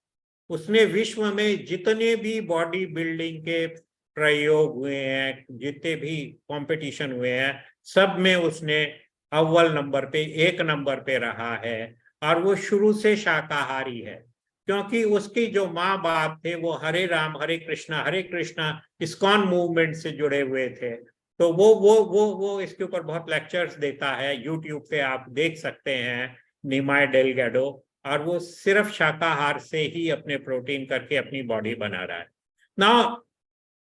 उसने विश्व में जितने भी बॉडी बिल्डिंग के प्रयोग हुए हैं, जितने भी कंपटीशन हुए हैं, सब में उसने अव्वल नंबर पे, 1 नंबर पे रहा है। और वो शुरू से शाकाहारी है, क्योंकि उसकी जो माँ बाप थे वो हरे राम हरे कृष्णा इस्कॉन मूवमेंट से जुड़े हुए थे। तो वो इसके ऊपर बहुत लेक्चर्स देता है, यूट्यूब पे आप देख सकते हैं, निमाय डेलगाडो। और वो सिर्फ शाकाहार से ही अपने प्रोटीन करके अपनी बॉडी बना रहा है ना।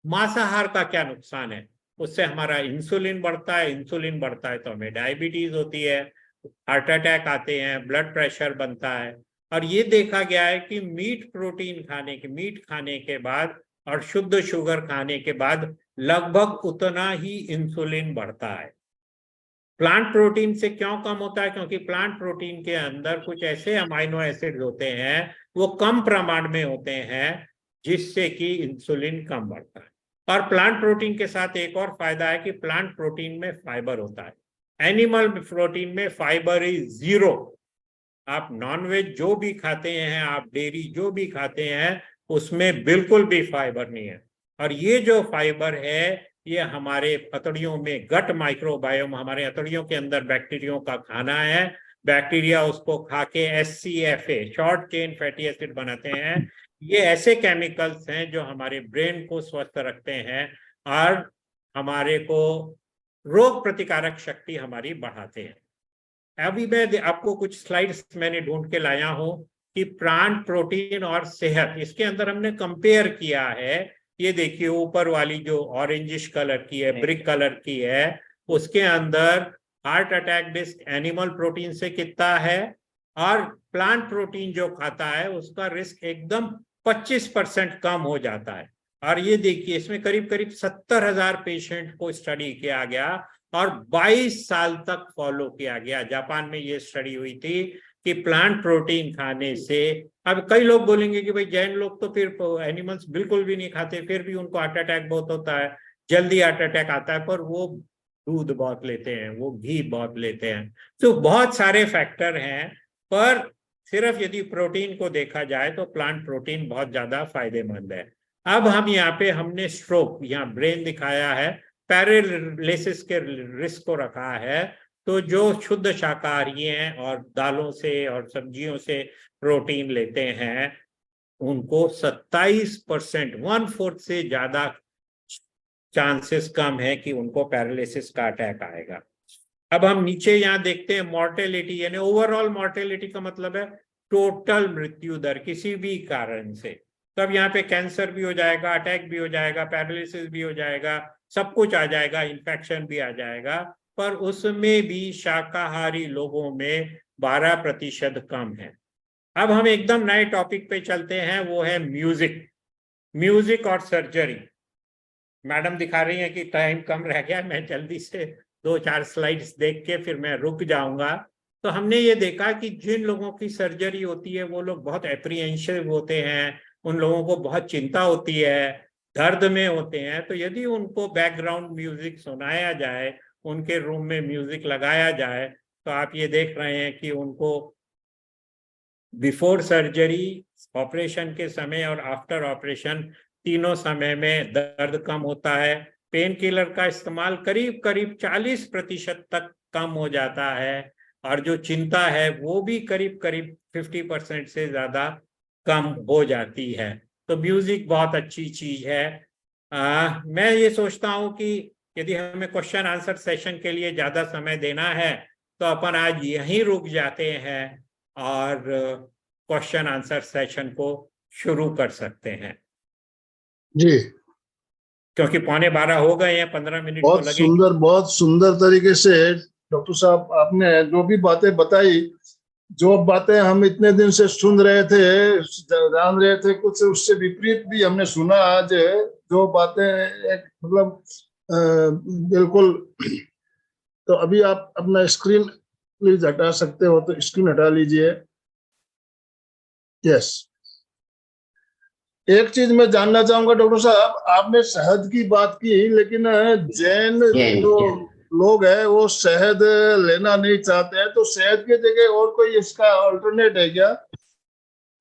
मांसाहार का क्या नुकसान है? उससे हमारा इंसुलिन बढ़ता है तो हमें डायबिटीज होती है, हार्ट अटैक आते हैं, ब्लड प्रेशर बनता है। और ये देखा गया है कि मीट खाने के बाद और शुद्ध शुगर खाने के बाद लगभग उतना ही इंसुलिन बढ़ता है। प्लांट प्रोटीन से क्यों कम होता है? क्योंकि प्लांट प्रोटीन के अंदर कुछ ऐसे अमाइनो एसिड होते हैं, वो कम प्रमाण में होते हैं, जिससे कि इंसुलिन कम बढ़ता है। और प्लांट प्रोटीन के साथ एक और फायदा है कि प्लांट प्रोटीन में फाइबर होता है। एनिमल प्रोटीन में फाइबर इज 0। आप नॉनवेज जो भी खाते हैं, आप डेयरी जो भी खाते हैं, उसमें बिल्कुल भी फाइबर नहीं है। और ये जो फाइबर है, ये हमारे अतड़ियों में गट माइक्रोबायोम, हमारे अतड़ियों के अंदर बैक्टीरिया का खाना है। बैक्टीरिया उसको खा के SCFA, short chain fatty acid बनाते हैं। ये ऐसे केमिकल्स हैं जो हमारे ब्रेन को स्वस्थ रखते हैं और हमारे को रोग प्रतिकारक शक्ति हमारी बढ़ाते हैं। अभी मैं आपको कुछ स्लाइड्स मैंने ढूंढ के लाया हूं कि प्लांट प्रोटीन और सेहत, इसके अंदर हमने कंपेयर किया है। ये देखिए ऊपर वाली जो ऑरेंजिश कलर की है, ब्रिक कलर की है, उसके अंदर heart attack risk animal protein से कितना है और प्लांट प्रोटीन जो खाता है उसका रिस्क एकदम 25% कम हो जाता है। और ये देखिए इसमें करीब करीब 70,000 पेशेंट को स्टडी किया गया और 22 साल तक फॉलो किया गया। जापान में ये स्टडी हुई थी कि प्लांट प्रोटीन खाने से, अब कई लोग बोलेंगे कि भाई जैन लोग तो फिर एनिमल्स बिल्कुल भी नहीं खाते, फिर भी उनको हार्ट अटैक बहुत होता है, जल्दी हार्ट अटैक आता है, पर वो दूध बहुत लेते हैं, वो घी बहुत लेते हैं। तो बहुत सारे फैक्टर हैं, पर सिर्फ यदि प्रोटीन को देखा जाए तो प्लांट प्रोटीन बहुत ज्यादा फायदेमंद है। अब हम यहाँ पे हमने स्ट्रोक, यहाँ ब्रेन दिखाया है, पैरालिसिस के रिस्क को रखा है। तो जो शुद्ध शाकाहारी हैं और दालों से और सब्जियों से प्रोटीन लेते हैं, उनको 27%, 1/4 से ज्यादा चांसेस कम है कि उनको पैरालिसिस का अटैक आएगा। अब हम नीचे यहाँ देखते हैं मॉर्टेलिटी, यानी ओवरऑल मॉर्टेलिटी का मतलब है टोटल मृत्यु दर किसी भी कारण से। तब यहाँ पे कैंसर भी हो जाएगा, अटैक भी हो जाएगा, पैरालिसिस भी हो जाएगा, सब कुछ आ जाएगा, इन्फेक्शन भी आ जाएगा। पर उसमें भी शाकाहारी लोगों में 12% कम है। अब हम एकदम नए टॉपिक पे चलते हैं, वो है म्यूजिक और सर्जरी। मैडम दिखा रही है कि टाइम कम रह गया, मैं जल्दी से 2-4 स्लाइड्स देख के फिर मैं रुक जाऊंगा। तो हमने ये देखा कि जिन लोगों की सर्जरी होती है वो लोग बहुत एप्रीहेंसिव होते हैं, उन लोगों को बहुत चिंता होती है, दर्द में होते हैं। तो यदि उनको बैकग्राउंड म्यूजिक सुनाया जाए, उनके रूम में म्यूजिक लगाया जाए, तो आप ये देख रहे हैं कि उनको बिफोर सर्जरी, ऑपरेशन के समय और आफ्टर ऑपरेशन, तीनों समय में दर्द कम होता है। पेन किलर का इस्तेमाल करीब करीब 40% तक कम हो जाता है और जो चिंता है वो भी करीब करीब 50% से ज्यादा कम हो जाती है। तो म्यूजिक बहुत अच्छी चीज है। मैं ये सोचता हूं कि यदि हमें क्वेश्चन आंसर सेशन के लिए ज्यादा समय देना है तो अपन आज यहीं रुक जाते हैं और क्वेश्चन आंसर सेशन को शुरू कर सकते हैं जी। क्योंकि 11:15 हो गए हैं, 15 मिनट तो लगेंगे। बहुत सुंदर तरीके से डॉक्टर साहब आपने जो भी बातें बताई जो बातें हम इतने दिन से सुन रहे थे, जान रहे थे, कुछ उससे विपरीत भी हमने सुना आज। जो बातें एक मतलब बिल्कुल। तो अभी आप अपना स्क्रीन प्लीज हटा सकते हो, तो स्क्रीन हटा लीजिए। यस, एक चीज मैं जानना चाहूंगा डॉक्टर साहब, आपने शहद की बात की, लेकिन जैन जो लोग हैं वो शहद लेना नहीं चाहते हैं, तो शहद की जगह और कोई इसका ऑल्टरनेट है क्या?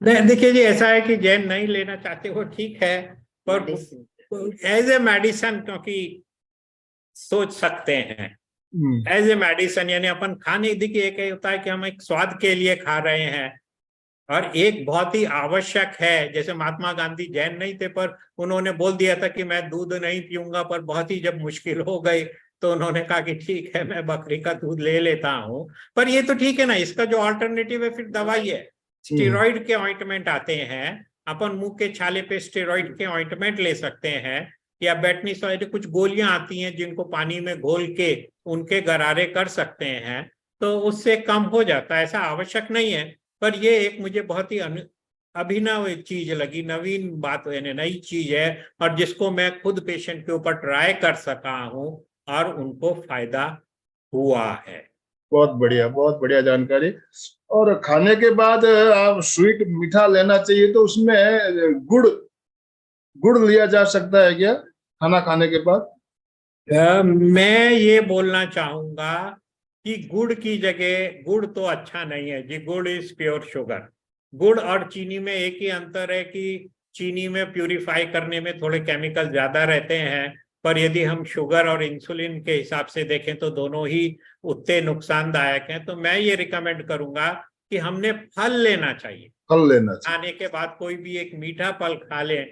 नहीं, देखिए जी, ऐसा है कि जैन नहीं लेना चाहते वो ठीक है, पर एज ए मेडिसन क्योंकि सोच सकते हैं एज ए मेडिसन, यानी अपन खाने, देखिए एक होता है कि हम एक स्वाद के लिए खा रहे हैं, और एक बहुत ही आवश्यक है। जैसे महात्मा गांधी जैन नहीं थे, पर उन्होंने बोल दिया था कि मैं दूध नहीं पीऊंगा, पर बहुत ही जब मुश्किल हो गई तो उन्होंने कहा कि ठीक है मैं बकरी का दूध ले लेता हूं। पर ये तो ठीक है ना, इसका जो ऑल्टरनेटिव है फिर दवाई है। स्टेरॉइड के ऑइंटमेंट आते हैं, अपन मुंह के छाले पे स्टेरॉइड के ऑइंटमेंट ले सकते हैं, या बेटनीसॉइड कुछ गोलियां आती हैं जिनको पानी में घोल के उनके गरारे कर सकते हैं, तो उससे कम हो जाता है। ऐसा आवश्यक नहीं है, पर ये एक मुझे बहुत ही अभिनव चीज लगी, नवीन बात, यानी नई चीज है, और जिसको मैं खुद पेशेंट के ऊपर ट्राई कर सका हूं और उनको फायदा हुआ है। बहुत बढ़िया जानकारी। और खाने के बाद आप स्वीट मीठा लेना चाहिए, तो उसमें गुड़ गुड़ लिया जा सकता है क्या खाना खाने के बाद? मैं ये बोलना चाहूंगा कि गुड़ की जगह, गुड़ तो अच्छा नहीं है जी, गुड़ इज प्योर शुगर। गुड़ और चीनी में एक ही अंतर है कि चीनी में प्यूरिफाई करने में थोड़े केमिकल ज्यादा रहते हैं, पर यदि हम शुगर और इंसुलिन के हिसाब से देखें तो दोनों ही उतने नुकसानदायक हैं। तो मैं ये रिकमेंड करूंगा कि हमने फल लेना चाहिए। फल लेना चाहिए खाने के बाद कोई भी एक मीठा फल खा लें,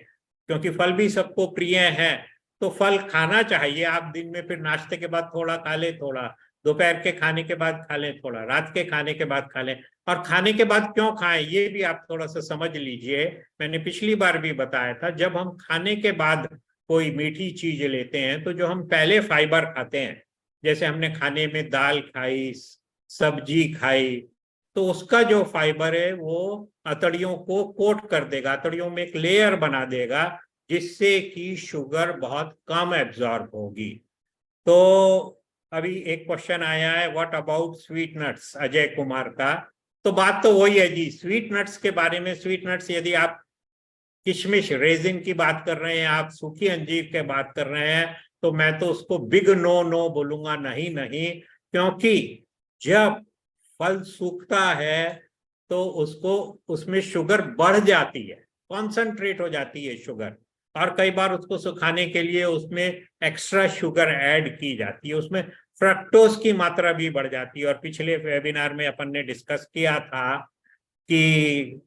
क्योंकि फल भी सबको प्रिय है, तो फल खाना चाहिए। आप दिन में फिर नाश्ते के बाद थोड़ा खा लें, थोड़ा दोपहर के खाने के बाद खा लें, थोड़ा रात के खाने के बाद खा लें। और खाने के बाद क्यों खाएं ये भी आप थोड़ा सा समझ लीजिए। मैंने पिछली बार भी बताया था, जब हम खाने के बाद कोई मीठी चीज लेते हैं तो जो हम पहले फाइबर खाते हैं, जैसे हमने खाने में दाल खाई, सब्जी खाई, तो उसका जो फाइबर है वो अतड़ियों को कोट कर देगा, अतड़ियों में एक लेयर बना देगा, जिससे कि शुगर बहुत कम एब्जॉर्ब होगी। तो अभी एक क्वेश्चन आया है, what about sweet nuts, Ajay Kumar का। तो बात तो वही है जी, स्वीट नट्स के बारे में। स्वीट नट्स, यदि आप किशमिश रेजिन की बात कर रहे हैं, आप सूखी अंजीर की बात कर रहे हैं, तो मैं तो उसको बिग नो नो बोलूंगा, नहीं नहीं। क्योंकि जब फल सूखता है तो उसको, उसमें शुगर बढ़ जाती है, कॉन्सेंट्रेट हो जाती है शुगर, और कई बार उसको सुखाने के लिए उसमें एक्स्ट्रा शुगर ऐड की जाती है, उसमें फ्रक्टोज की मात्रा भी बढ़ जाती है। और पिछले वेबिनार में अपन ने डिस्कस किया था कि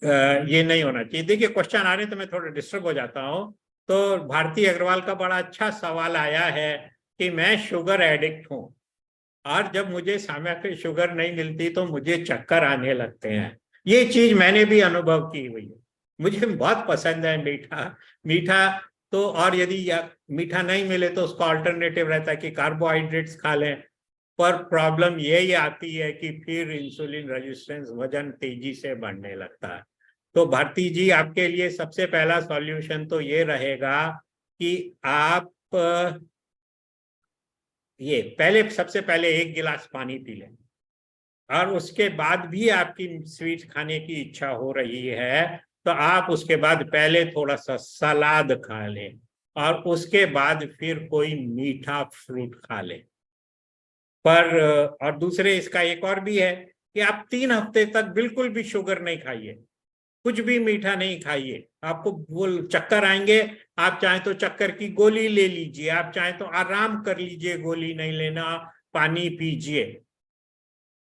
ये नहीं होना चाहिए। देखिए क्वेश्चन आ रहे तो मैं थोड़ा डिस्टर्ब हो जाता हूँ। तो भारती अग्रवाल का बड़ा अच्छा सवाल आया है कि मैं शुगर एडिक्ट हूँ, और जब मुझे समय पे शुगर नहीं मिलती तो मुझे चक्कर आने लगते हैं। ये चीज मैंने भी अनुभव की हुई है। मुझे बहुत पसंद है मीठा। मीठा तो, और यदि मीठा नहीं मिले तो उसका अल्टरनेटिव रहता है कि कार्बोहाइड्रेट्स खा लें। पर प्रॉब्लम यही आती है कि फिर इंसुलिन रेजिस्टेंस, वजन तेजी से बढ़ने लगता है। तो भारती जी, आपके लिए सबसे पहला सॉल्यूशन तो ये रहेगा कि आप ये पहले, सबसे पहले एक गिलास पानी पी लें, और उसके बाद भी आपकी स्वीट खाने की इच्छा हो रही है तो आप उसके बाद पहले थोड़ा सा सलाद खा लें, और उसके बाद फिर कोई मीठा फ्रूट खा लें। पर और दूसरे, इसका एक और भी है कि आप 3 हफ्ते तक बिल्कुल भी शुगर नहीं खाइए, कुछ भी मीठा नहीं खाइए, आपको वो चक्कर आएंगे। आप चाहें तो चक्कर की गोली ले लीजिए, आप चाहें तो आराम कर लीजिए, गोली नहीं लेना, पानी पीजिए।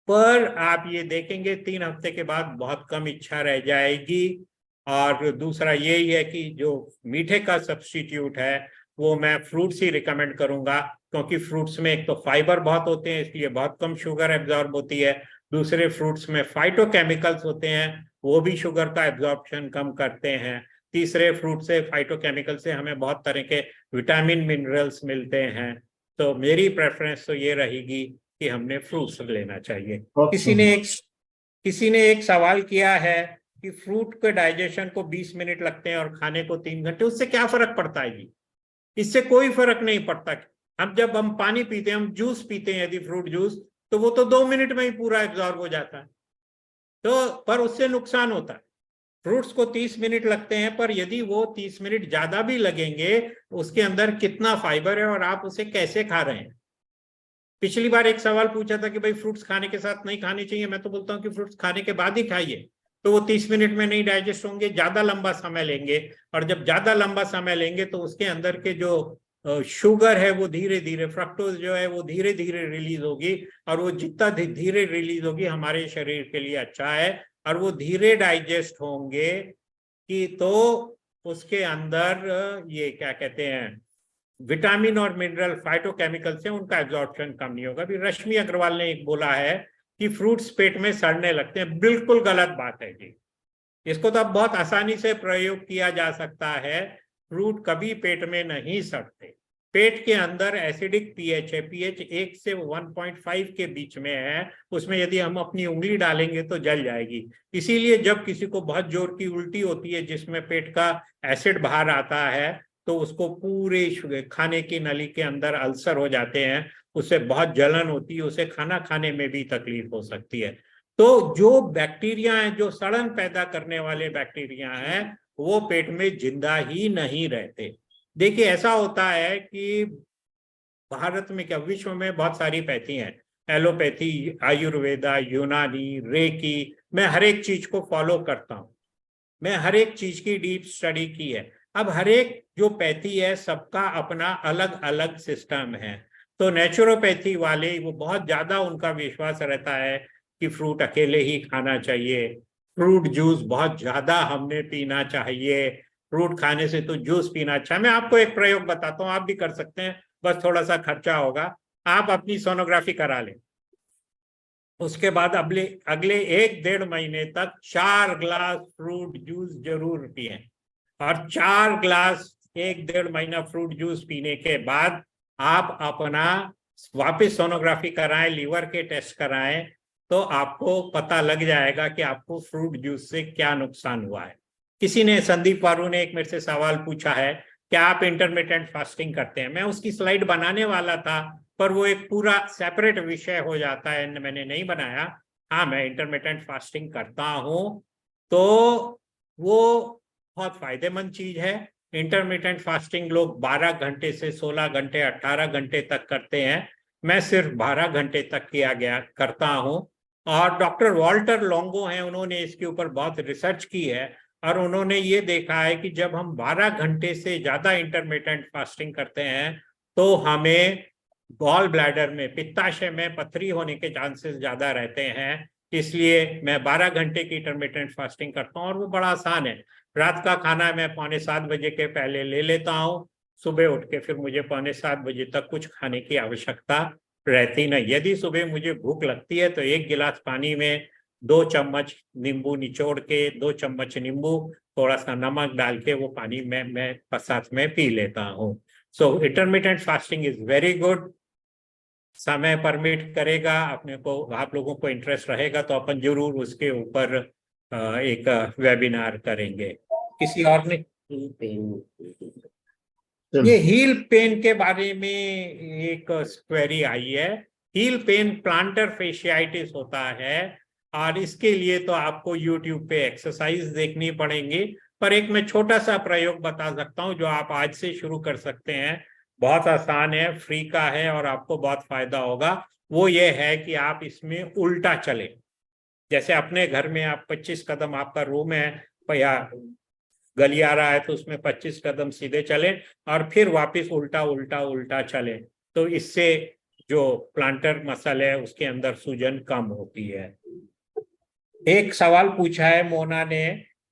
पर आप ये देखेंगे 3 हफ्ते के बाद बहुत कम इच्छा रह जाएगी। और दूसरा यही है कि जो मीठे का सब्स्टिट्यूट है वो मैं फ्रूट्स ही रिकमेंड करूंगा, क्योंकि फ्रूट्स में एक तो फाइबर बहुत होते हैं, इसलिए बहुत कम शुगर एब्जॉर्ब होती है। दूसरे फ्रूट्स में फाइटोकेमिकल्स होते हैं, वो भी शुगर का एब्जॉर्प्शन कम करते हैं। तीसरे, फ्रूट से, फाइटोकेमिकल से हमें बहुत तरह के विटामिन मिनरल्स मिलते हैं। तो मेरी प्रेफरेंस तो ये रहेगी कि हमने फ्रूट्स लेना चाहिए। अच्छा। किसी ने एक सवाल किया है कि फ्रूट के डाइजेशन को 20 मिनट लगते हैं और खाने को 3 घंटे, उससे क्या फर्क पड़ता है जी? इससे कोई फर्क नहीं पड़ता। जब हम पानी पीते हैं, हम जूस पीते हैं, यदि फ्रूट जूस, तो वो तो 2 मिनट में ही पूरा एब्जॉर्ब हो जाता है। तो पर उससे नुकसान होता है। फ्रूट्स को 30 मिनट लगते हैं, पर यदि वो 30 मिनट ज्यादा भी लगेंगे, उसके अंदर कितना फाइबर है और आप उसे कैसे खा रहे हैं। पिछली बार एक सवाल पूछा था कि भाई फ्रूट्स खाने के साथ नहीं खाने चाहिए। मैं तो बोलता हूँ कि फ्रूट्स खाने के बाद ही खाइए, तो वो 30 मिनट में नहीं डाइजेस्ट होंगे, ज्यादा लंबा समय लेंगे। और जब ज्यादा लंबा समय लेंगे तो उसके अंदर के जो शुगर है वो धीरे धीरे, फ्रक्टोज जो है वो धीरे धीरे रिलीज होगी, और वो जितना धीरे रिलीज होगी हमारे शरीर के लिए अच्छा है। और वो धीरे डाइजेस्ट होंगे कि तो उसके अंदर ये क्या कहते हैं, विटामिन और मिनरल फाइटोकेमिकल से उनका एब्जॉर्प्शन कम नहीं होगा। अभी रश्मि अग्रवाल ने एक बोला है कि फ्रूट्स पेट में सड़ने लगते हैं, बिल्कुल गलत बात है जी। इसको तो अब बहुत आसानी से प्रयोग किया जा सकता है। फ्रूट कभी पेट में नहीं सड़ते। पेट के अंदर एसिडिक पीएच है, पीएच 1 से 1.5 के बीच में है। उसमें यदि हम अपनी उंगली डालेंगे तो जल जाएगी। इसीलिए जब किसी को बहुत जोर की उल्टी होती है, जिसमें पेट का एसिड बाहर आता है, तो उसको पूरे खाने की नली के अंदर अल्सर हो जाते हैं, उससे बहुत जलन होती है, उसे खाना खाने में भी तकलीफ हो सकती है। तो जो बैक्टीरिया हैं, जो सड़न पैदा करने वाले बैक्टीरिया हैं, वो पेट में जिंदा ही नहीं रहते। देखिए, ऐसा होता है कि भारत में क्या, विश्व में बहुत सारी पैथी हैं, एलोपैथी, आयुर्वेदा, यूनानी, रेकी। मैं हर एक चीज को फॉलो करता हूँ, मैं हर एक चीज की डीप स्टडी की है। अब हर एक जो पैथी है, सबका अपना अलग अलग सिस्टम है। तो नेचुरोपैथी वाले, वो बहुत ज्यादा उनका विश्वास रहता है कि फ्रूट अकेले ही खाना चाहिए, फ्रूट जूस बहुत ज्यादा हमने पीना चाहिए, फ्रूट खाने से तो जूस पीना अच्छा है। मैं आपको एक प्रयोग बताता हूँ, आप भी कर सकते हैं, बस थोड़ा सा खर्चा होगा। आप अपनी सोनोग्राफी करा लें, उसके बाद अगले अगले 1-1.5 महीने तक 4 ग्लास फ्रूट जूस जरूर पिए। और 4 ग्लास 1-1.5 महीना फ्रूट जूस पीने के बाद आप अपना वापस सोनोग्राफी कराएं, लीवर के टेस्ट कराएं, तो आपको पता लग जाएगा कि आपको फ्रूट जूस से क्या नुकसान हुआ है। किसी ने, संदीप वारू ने एक मेरे से सवाल पूछा है, क्या आप इंटरमिटेंट फास्टिंग करते हैं? मैं उसकी स्लाइड बनाने वाला था, पर वो एक पूरा सेपरेट विषय हो जाता है, मैंने नहीं बनाया। हाँ, मैं इंटरमिटेंट फास्टिंग करता हूँ, तो वो बहुत फायदेमंद चीज है। इंटरमिटेंट फास्टिंग लोग 12 घंटे से 16 घंटे, 18 घंटे तक करते हैं। मैं सिर्फ 12 घंटे तक करता हूँ। और डॉक्टर वॉल्टर लॉन्गो हैं, उन्होंने इसके ऊपर बहुत रिसर्च की है, और उन्होंने ये देखा है कि जब हम 12 घंटे से ज्यादा इंटरमिटेंट फास्टिंग करते हैं, तो हमें गॉल ब्लैडर में, पित्ताशय में पथरी होने के चांसेस ज्यादा रहते हैं। इसलिए मैं 12 घंटे की इंटरमिटेंट फास्टिंग करता हूँ, और वो बड़ा आसान है। रात का खाना मैं 6:45 के पहले ले लेता हूँ। सुबह उठ के फिर मुझे 6:45 तक कुछ खाने की आवश्यकता रहती नहीं। यदि सुबह मुझे भूख लगती है तो 1 गिलास पानी में 2 चम्मच नींबू निचोड़ के, 2 चम्मच नींबू, थोड़ा सा नमक डाल के वो पानी मैं साथ में पी लेता हूँ। So intermittent fasting is very good. समय परमिट करेगा, अपने को, आप लोगों को इंटरेस्ट रहेगा तो अपन जरूर उसके ऊपर एक वेबिनार करेंगे। किसी और ने, ये हील पेन के बारे में एक क्वेरी आई है। हील पेन प्लांटर फेशियाइटिस होता है, और इसके लिए तो आपको YouTube पे एक्सरसाइज देखनी पड़ेंगी। पर एक मैं छोटा सा प्रयोग बता सकता हूँ जो आप आज से शुरू कर सकते हैं। बहुत आसान है, फ्री का है, और आपको बहुत फायदा होगा। वो ये है कि आप इसमें उल्टा चले। जैसे अपने घर में आप 25 कदम, आपका रूम है या गली आ रहा है, तो उसमें 25 कदम सीधे चले, और फिर वापस उल्टा उल्टा उल्टा चले। तो इससे जो प्लांटर मसल है उसके अंदर सूजन कम होती है। एक सवाल पूछा है मोना ने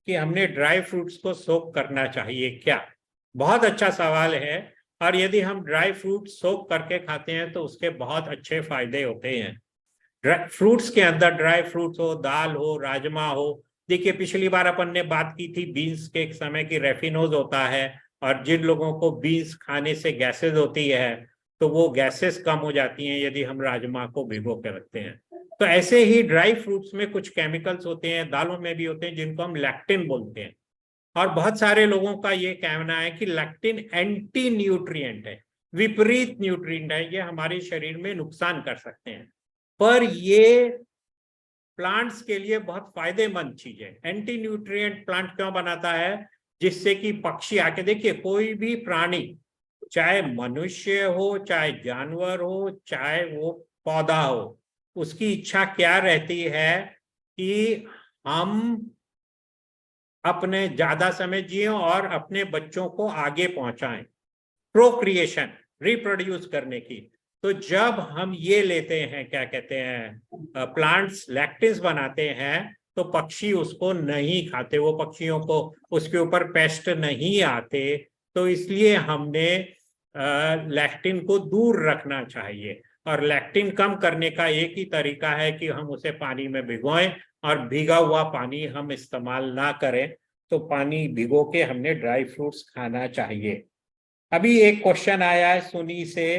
कि हमने ड्राई फ्रूट्स को सोक करना चाहिए क्या? बहुत अच्छा सवाल है। और यदि हम ड्राई फ्रूट सोक करके खाते हैं तो उसके बहुत अच्छे फायदे होते हैं। फ्रूट्स के अंदर, ड्राई फ्रूट्स हो, दाल हो, राजमा हो। देखिए, पिछली बार अपन ने बात की थी बीन्स के एक समय की रेफिनोज होता है, और जिन लोगों को बीन्स खाने से गैसेज होती है, तो वो गैसेस कम हो जाती हैं यदि हम राजमा को भिगो के रखते हैं। तो ऐसे ही ड्राई फ्रूट्स में कुछ केमिकल्स होते हैं, दालों में भी होते हैं, जिनको हम लैक्टिन बोलते हैं। और बहुत सारे लोगों का ये कहना है कि लैक्टिन एंटी न्यूट्रिएंट है, विपरीत न्यूट्रिएंट है, ये हमारे शरीर में नुकसान कर सकते हैं। पर ये प्लांट्स के लिए बहुत फायदेमंद चीज है। एंटी न्यूट्रिएंट प्लांट क्यों बनाता है? जिससे कि पक्षी आके, देखिए कोई भी प्राणी, चाहे मनुष्य हो, चाहे जानवर हो, चाहे वो पौधा हो, उसकी इच्छा क्या रहती है कि हम अपने ज्यादा समय जिए और अपने बच्चों को आगे पहुंचाएं, प्रोक्रिएशन, रिप्रोड्यूस करने की। तो जब हम ये लेते हैं, क्या कहते हैं, प्लांट्स लैक्टिन्स बनाते हैं, तो पक्षी उसको नहीं खाते, वो पक्षियों को उसके ऊपर पेस्ट नहीं आते। तो इसलिए हमने लैक्टिन को दूर रखना चाहिए। और लैक्टिन कम करने का एक ही तरीका है कि हम उसे पानी में भिगोएं, और भीगा हुआ पानी हम इस्तेमाल ना करें। तो पानी भिगो के हमने ड्राई फ्रूट्स खाना चाहिए। अभी एक क्वेश्चन आया है सुनी से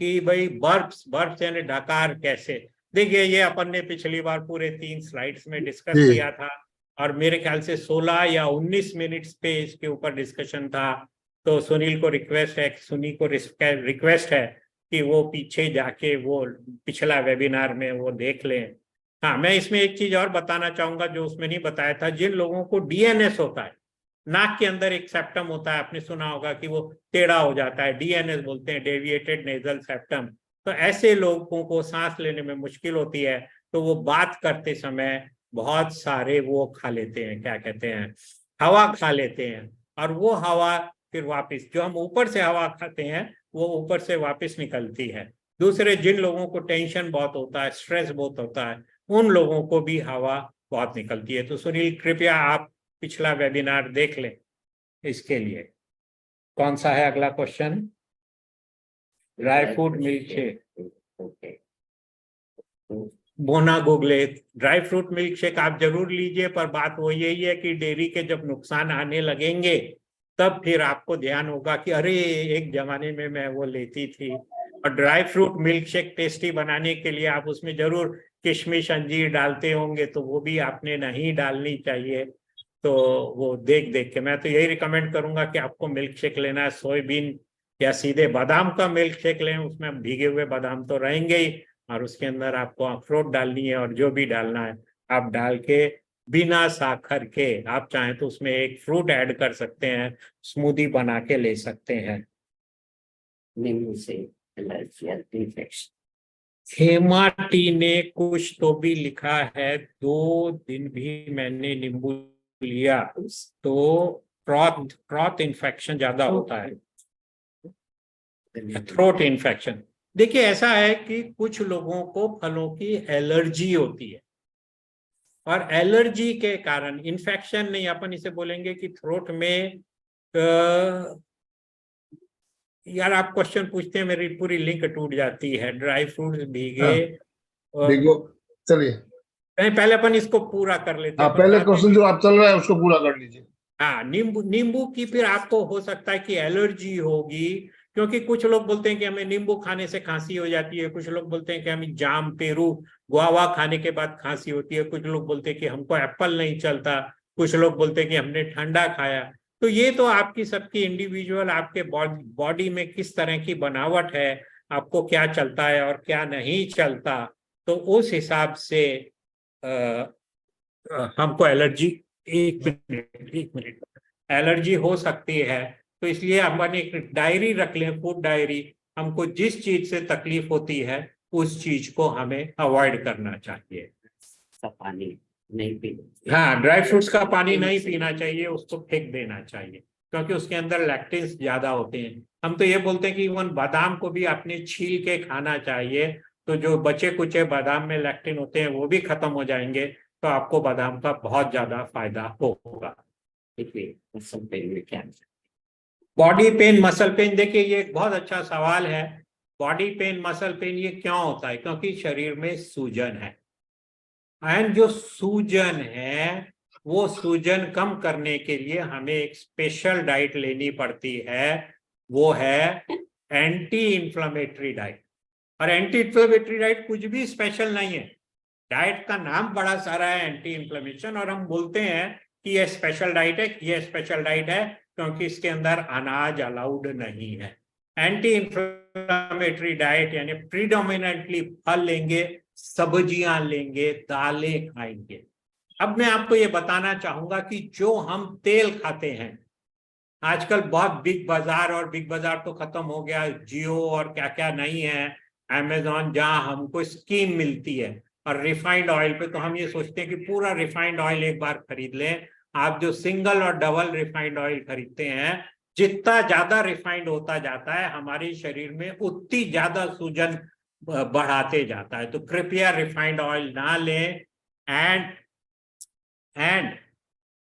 कि भाई बर्फ यानी डकार कैसे? देखिए ये अपन ने पिछली बार पूरे 3 स्लाइड्स में डिस्कस किया था, और मेरे ख्याल से 16 या 19 मिनट्स पे इसके ऊपर डिस्कशन था। तो सुनील को रिक्वेस्ट है कि वो पीछे जाके वो पिछला वेबिनार में वो देख लें। हाँ, मैं इसमें एक चीज और बताना चाहूंगा जो उसमें नहीं बताया था। जिन लोगों को डीएनएस होता है, नाक के अंदर एक सेप्टम होता है, आपने सुना होगा कि वो टेढ़ा हो जाता है, डीएनएस बोलते हैं, डेविएटेड नेजल सेप्टम। तो ऐसे लोगों को सांस लेने में मुश्किल होती है, तो वो बात करते समय बहुत सारे वो खा लेते हैं, क्या कहते हैं, हवा खा लेते हैं। और वो हवा फिर वापस, जो हम ऊपर से हवा खाते हैं, वो ऊपर से वापस निकलती है। दूसरे जिन लोगों को टेंशन बहुत होता है, स्ट्रेस बहुत होता है, उन लोगों को भी हवा बहुत निकलती है। तो सुनील कृपया आप पिछला वेबिनार देख लें इसके लिए। कौन सा है अगला question? Dry fruit milk shake. बोना Gogle, dry fruit milk shake आप जरूर लीजिए, पर बात वो यही है कि डेयरी के जब नुकसान आने लगेंगे तब फिर आपको ध्यान होगा कि अरे एक जमाने में मैं वो लेती थी। और dry fruit milk shake tasty बनाने के लिए आप उसमें जरूर किशमिश अंजीर डालते होंगे, तो वो भी आपने नहीं डालनी चाहिए। तो वो देख देख के, मैं तो यही रिकमेंड करूंगा कि आपको मिल्क शेक लेना है, सोयाबीन या सीधे बादाम का मिल्क शेक लें, उसमें भीगे हुए बादाम तो रहेंगे ही, और उसके अंदर आपको अखरोट डालनी है, और जो भी डालना है आप डाल के बिना साखर के, आप चाहें तो उसमें एक फ्रूट ऐड कर सकते हैं, स्मूदी बना के ले सकते हैं। नींबू से हेमा टी ने कुछ तो भी लिखा है, 2 दिन भी मैंने नींबू लिया तो थ्रोट इन्फेक्शन ज्यादा होता है, थ्रोट इन्फेक्शन। देखिए ऐसा है कि कुछ लोगों को फलों की एलर्जी होती है, और एलर्जी के कारण इन्फेक्शन नहीं, अपन इसे बोलेंगे कि थ्रोट में यार आप क्वेश्चन पूछते हैं मेरी पूरी लिंक टूट जाती है। ड्राई फ्रूट्स भीगे, चलिए पहले अपन इसको पूरा कर लेते हैं। पहले क्वेश्चन जो आप चल रहा है उसको पूरा कर लीजिए। हाँ, नींबू की फिर आपको हो सकता है कि एलर्जी होगी, क्योंकि कुछ लोग बोलते हैं कि हमें नींबू खाने से खांसी हो जाती है, कुछ लोग बोलते हैं कि हमें जाम, पेरू, गुआवा खाने के बाद खांसी होती है, कुछ लोग बोलते हैं कि हमको एप्पल नहीं चलता, कुछ लोग बोलते हैं कि हमने ठंडा खाया। तो ये तो आपकी सबकी इंडिविजुअल, आपके बॉडी में किस तरह की बनावट है, आपको क्या चलता है और क्या नहीं चलता, तो उस हिसाब से हमको एलर्जी, एक मिनट एलर्जी हो सकती है। तो इसलिए अपन एक डायरी रख लें, फूड डायरी, हमको जिस चीज से तकलीफ होती है उस चीज को हमें अवॉइड करना चाहिए। पानी नहीं पीना, हाँ, ड्राई फ्रूट्स का पानी नहीं पीना चाहिए, उसको फेंक देना चाहिए, क्योंकि उसके अंदर लैक्टिन्स ज्यादा होते हैं। हम तो ये बोलते हैं कि इवन बादाम को भी आपने छील के खाना चाहिए, तो जो बचे कुचे बादाम में लैक्टिन होते हैं वो भी खत्म हो जाएंगे, तो आपको बादाम का बहुत ज्यादा फायदा होगा। बॉडी पेन, मसल पेन, देखिए ये एक बहुत अच्छा सवाल है। बॉडी पेन, मसल पेन ये क्यों होता है? क्योंकि शरीर में सूजन है, एंड जो सूजन है वो सूजन कम करने के लिए हमें एक स्पेशल डाइट लेनी पड़ती है, वो है एंटी इन्फ्लेमेटरी डाइट। और एंटी इन्फ्लेमेटरी डाइट कुछ भी स्पेशल नहीं है, डाइट का नाम बड़ा सारा है एंटी इन्फ्लेमेशन, और हम बोलते हैं कि ये स्पेशल डाइट है, ये स्पेशल डाइट है क्योंकि इसके अंदर अनाज अलाउड नहीं है। एंटी इन्फ्लेमेटरी डाइट यानी प्रीडोमिनेंटली फल लेंगे, सब्जियां लेंगे, दालें खाएंगे। अब मैं आपको ये बताना चाहूंगा कि जो हम तेल खाते हैं आजकल, बहुत बिग बाजार, और बिग बाजार तो खत्म हो गया, जियो और क्या क्या नहीं है, अमेजोन, जहां हमको स्कीम मिलती है। और रिफाइंड ऑयल पे तो हम ये सोचते हैं कि पूरा रिफाइंड ऑयल एक बार खरीद लें। आप जो सिंगल और डबल रिफाइंड ऑयल खरीदते हैं, जितना ज्यादा रिफाइंड होता जाता है हमारे शरीर में उतनी ज्यादा सूजन बढ़ाते जाता है। तो कृपया रिफाइंड ऑयल ना लें,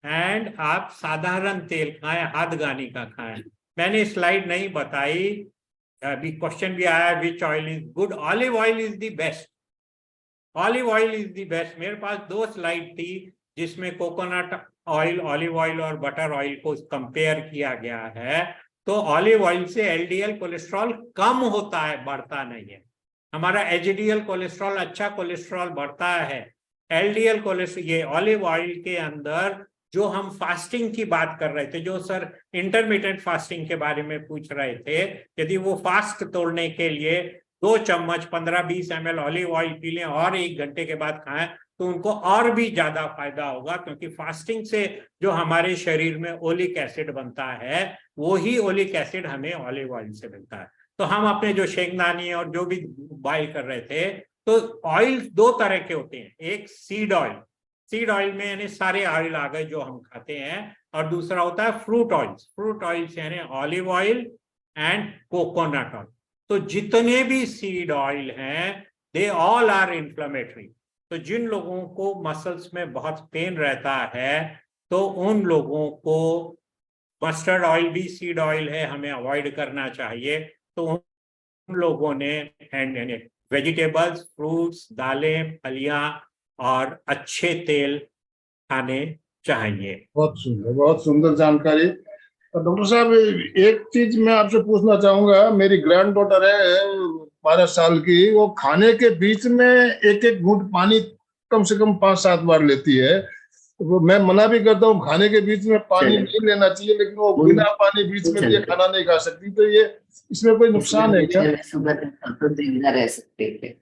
एंड आप साधारण तेल खाएं, हाथगानी का खाएं। मैंने स्लाइड नहीं बताई, अभी क्वेश्चन भी आया विच oil is good. Olive oil is the best, olive oil is the best. मेरे पास 2 स्लाइड थी जिसमें कोकोनट ऑयल, ऑलिव ऑयल और बटर ऑयल को कंपेयर किया गया है। तो ऑलिव ऑयल से एलडीएल कोलेस्ट्रॉल कम होता है, बढ़ता नहीं है। हमारा एचडीएल कोलेस्ट्रॉल, अच्छा कोलेस्ट्रॉल बढ़ता है। एलडीएल कोलेस्ट्रॉल, ये ऑलिव ऑयल के अंदर जो हम फास्टिंग की बात कर रहे थे, जो सर इंटरमिटेंट फास्टिंग के बारे में पूछ रहे थे, यदि वो फास्ट तोड़ने के लिए 2 चम्मच 15-20 ml ऑलिव ऑयल पी लें और 1 घंटे के बाद खाएं तो उनको और भी ज्यादा फायदा होगा, क्योंकि फास्टिंग से जो हमारे शरीर में ओलिक एसिड बनता है वो ही ओलिक एसिड हमें ऑलिव ऑयल से मिलता है। तो हम अपने जो शेंगदानी और जो भी बॉइल कर रहे थे, तो ऑयल 2 तरह के होते हैं, एक सीड ऑयल, सीड ऑयल में यानी सारे ऑयल आ गए जो हम खाते हैं, और दूसरा होता है फ्रूट ऑयल, फ्रूट ऑयल यानी olive oil and coconut oil. तो जितने भी सीड ऑयल हैं दे ऑल आर इन्फ्लेमेटरी। तो जिन लोगों को मसल्स में बहुत पेन रहता है तो उन लोगों को मस्टर्ड ऑयल भी सीड ऑयल है, हमें अवॉइड करना चाहिए। तो उन लोगों ने वेजिटेबल्स, फ्रूट्स, दालें, फलियां और अच्छे तेल खाने चाहिए। बहुत सुंदर जानकारी। और डॉक्टर साहब, एक चीज मैं आपसे पूछना चाहूंगा। मेरी ग्रैंड डॉटर है 12 साल की, वो खाने के बीच में 1-1 घूंट पानी कम से कम 5-7 बार लेती है। वो मैं मना भी करता हूँ खाने के बीच में पानी नहीं लेना चाहिए, लेकिन वो बिना पानी बीच में लिए खाना नहीं खा सकती। तो ये इसमें कोई नुकसान है क्या? रह सकते हैं।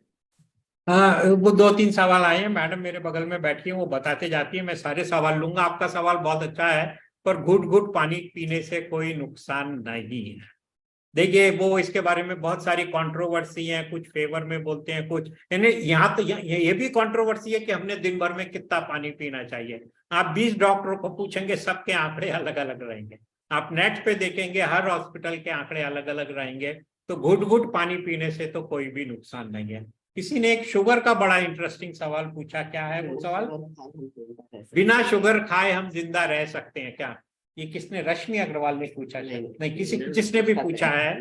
हाँ, वो 2-3 सवाल आए हैं, मैडम मेरे बगल में बैठी है, वो बताते जाती है, मैं सारे सवाल लूंगा। आपका सवाल बहुत अच्छा है, पर घुट घुट पानी पीने से कोई नुकसान नहीं है। देखिए, वो इसके बारे में बहुत सारी कंट्रोवर्सी है, कुछ फेवर में बोलते हैं, कुछ यानी यहाँ तो ये भी कंट्रोवर्सी है कि हमने दिन भर में कितना पानी पीना चाहिए। आप 20 डॉक्टरों को पूछेंगे, सबके आंकड़े अलग अलग रहेंगे। आप नेट पे देखेंगे, हर हॉस्पिटल के आंकड़े अलग अलग रहेंगे। तो घुट घुट पानी पीने से तो कोई भी नुकसान नहीं है। किसी ने एक शुगर का बड़ा इंटरेस्टिंग सवाल पूछा, क्या है वो सवाल? बिना शुगर खाए हम जिंदा रह सकते हैं क्या? ये किसने? रश्मि अग्रवाल ने पूछा? नहीं, किसी जिसने भी पूछा है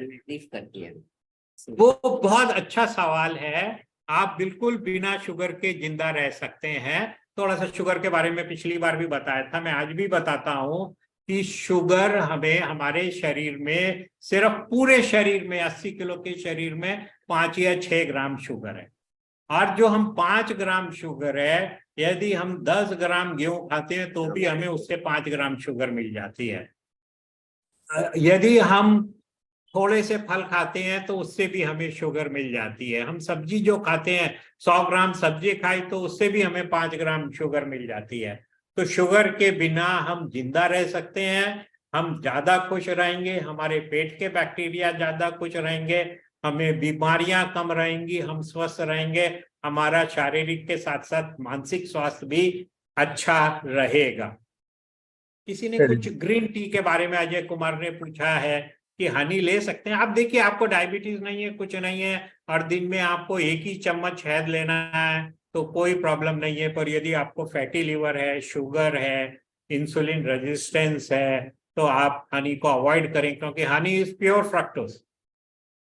वो बहुत अच्छा सवाल है। आप बिल्कुल बिना शुगर के जिंदा रह सकते हैं। थोड़ा सा शुगर के बारे में पिछली बार भी बताया था, मैं आज भी बताता हूं कि शुगर हमें हमारे शरीर में, सिर्फ पूरे शरीर में 80 किलो के शरीर में 5 या 6 ग्राम शुगर है। और जो हम 5 ग्राम शुगर है, यदि हम 10 ग्राम गेहूं खाते हैं तो भी हमें उससे 5 ग्राम शुगर मिल जाती है। यदि हम थोड़े से फल खाते हैं तो उससे भी हमें शुगर मिल जाती है। हम सब्जी जो खाते हैं, 100 ग्राम सब्जी खाई तो उससे भी हमें 5 ग्राम शुगर मिल जाती है। तो शुगर के बिना हम जिंदा रह सकते हैं, हम ज्यादा खुश रहेंगे, हमारे पेट के बैक्टीरिया ज्यादा खुश रहेंगे, हमें बीमारियां कम रहेंगी, हम स्वस्थ रहेंगे, हमारा शारीरिक के साथ साथ मानसिक स्वास्थ्य भी अच्छा रहेगा। किसी ने कुछ ग्रीन टी के बारे में अजय कुमार ने पूछा है कि हनी ले सकते हैं। आप देखिए, आपको डायबिटीज नहीं है, कुछ नहीं है, और दिन में आपको 1 ही चम्मच शहद लेना है तो कोई प्रॉब्लम नहीं है। पर यदि आपको फैटी लीवर है, शुगर है, इंसुलिन रेजिस्टेंस है, तो आप हनी को अवॉइड करें, क्योंकि हनी इज प्योर फ्रक्टोज,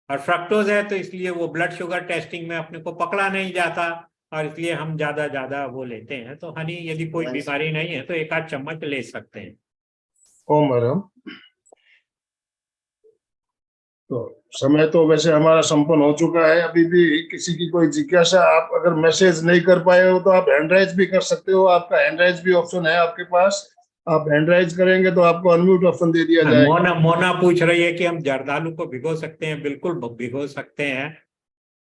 और फ्रक्टोज है तो इसलिए वो ब्लड शुगर टेस्टिंग में अपने को पकड़ा नहीं जाता, और इसलिए हम ज्यादा वो लेते हैं। तो हनी यदि कोई बीमारी नहीं है तो 1-8 चम्मच ले सकते हैं। ओ मैडम, तो समय तो वैसे हमारा संपन्न हो चुका है। अभी भी किसी की कोई जिज्ञासा, आप अगर मैसेज नहीं कर पाए हो तो आप हैंड राइज भी कर सकते हो। आपका हैंड राइज भी ऑप्शन है आपके पास। आप हैंड राइज करेंगे तो आपको अनम्यूट ऑप्शन दे दिया जाएगा। मोना मोना पूछ रही है कि हम जर्दालू को भिगो सकते हैं। बिल्कुल भिगो सकते हैं,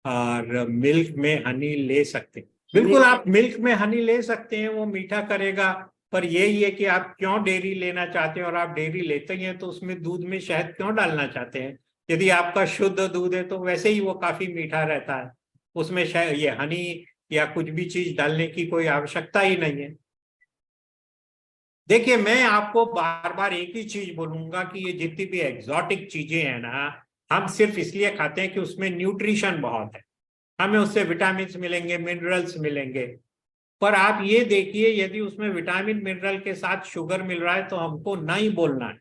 और मिल्क में हनी ले सकते हैं। बिल्कुल आप मिल्क में हनी ले सकते हैं, वो मीठा करेगा। पर यही है कि आप क्यों डेयरी लेना चाहते हैं, और आप डेयरी लेते हैं तो उसमें दूध में शहद क्यों डालना चाहते हैं। यदि आपका शुद्ध दूध है तो वैसे ही वो काफी मीठा रहता है, उसमें शायद ये हनी या कुछ भी चीज डालने की कोई आवश्यकता ही नहीं है। देखिए, मैं आपको बार बार एक ही चीज बोलूंगा कि ये जितनी भी एग्जॉटिक चीजें हैं ना, हम सिर्फ इसलिए खाते हैं कि उसमें न्यूट्रिशन बहुत है, हमें उससे विटामिन मिलेंगे, मिनरल्स मिलेंगे। पर आप ये देखिए, यदि उसमें विटामिन मिनरल के साथ शुगर मिल रहा है तो हमको नहीं बोलना है।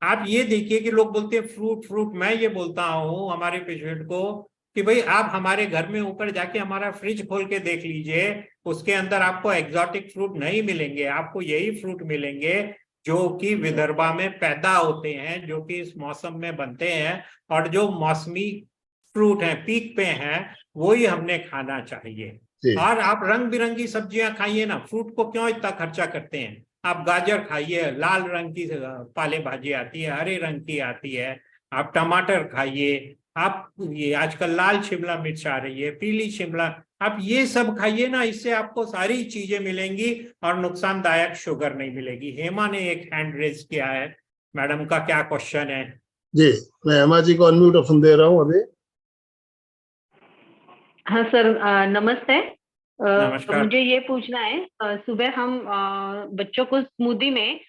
आप ये देखिए कि लोग बोलते हैं फ्रूट फ्रूट। मैं ये बोलता हूँ हमारे पेशेंट को कि भाई आप हमारे घर में ऊपर जाके हमारा फ्रिज खोल के देख लीजिए, उसके अंदर आपको एग्जॉटिक फ्रूट नहीं मिलेंगे, आपको यही फ्रूट मिलेंगे जो कि विदर्भा में पैदा होते हैं, जो कि इस मौसम में बनते हैं, और जो मौसमी फ्रूट हैं, पीक पे हैं, वही हमने खाना चाहिए। और आप रंग बिरंगी सब्जियां खाइए ना, फ्रूट को क्यों इतना खर्चा करते हैं। आप गाजर खाइए, लाल रंग की पाले भाजी आती है, हरे रंग की आती है। आप टमाटर खाइए, आप ये आजकल लाल शिमला मिर्च आ रही है, पीली शिमला, आप ये सब खाइए ना, इससे आपको सारी चीजें मिलेंगी और नुकसानदायक शुगर नहीं मिलेगी। हेमा ने एक हैंड रेज किया है, मैडम का क्या क्वेश्चन है? जी, मैं हेमा जी को अनम्यूट ऑप्शन दे रहा हूँ अभी। हाँ सर, नमस्ते। नमस्कार। मुझे ये पूछना है, सुबह हम बच्चों को स्मूदी में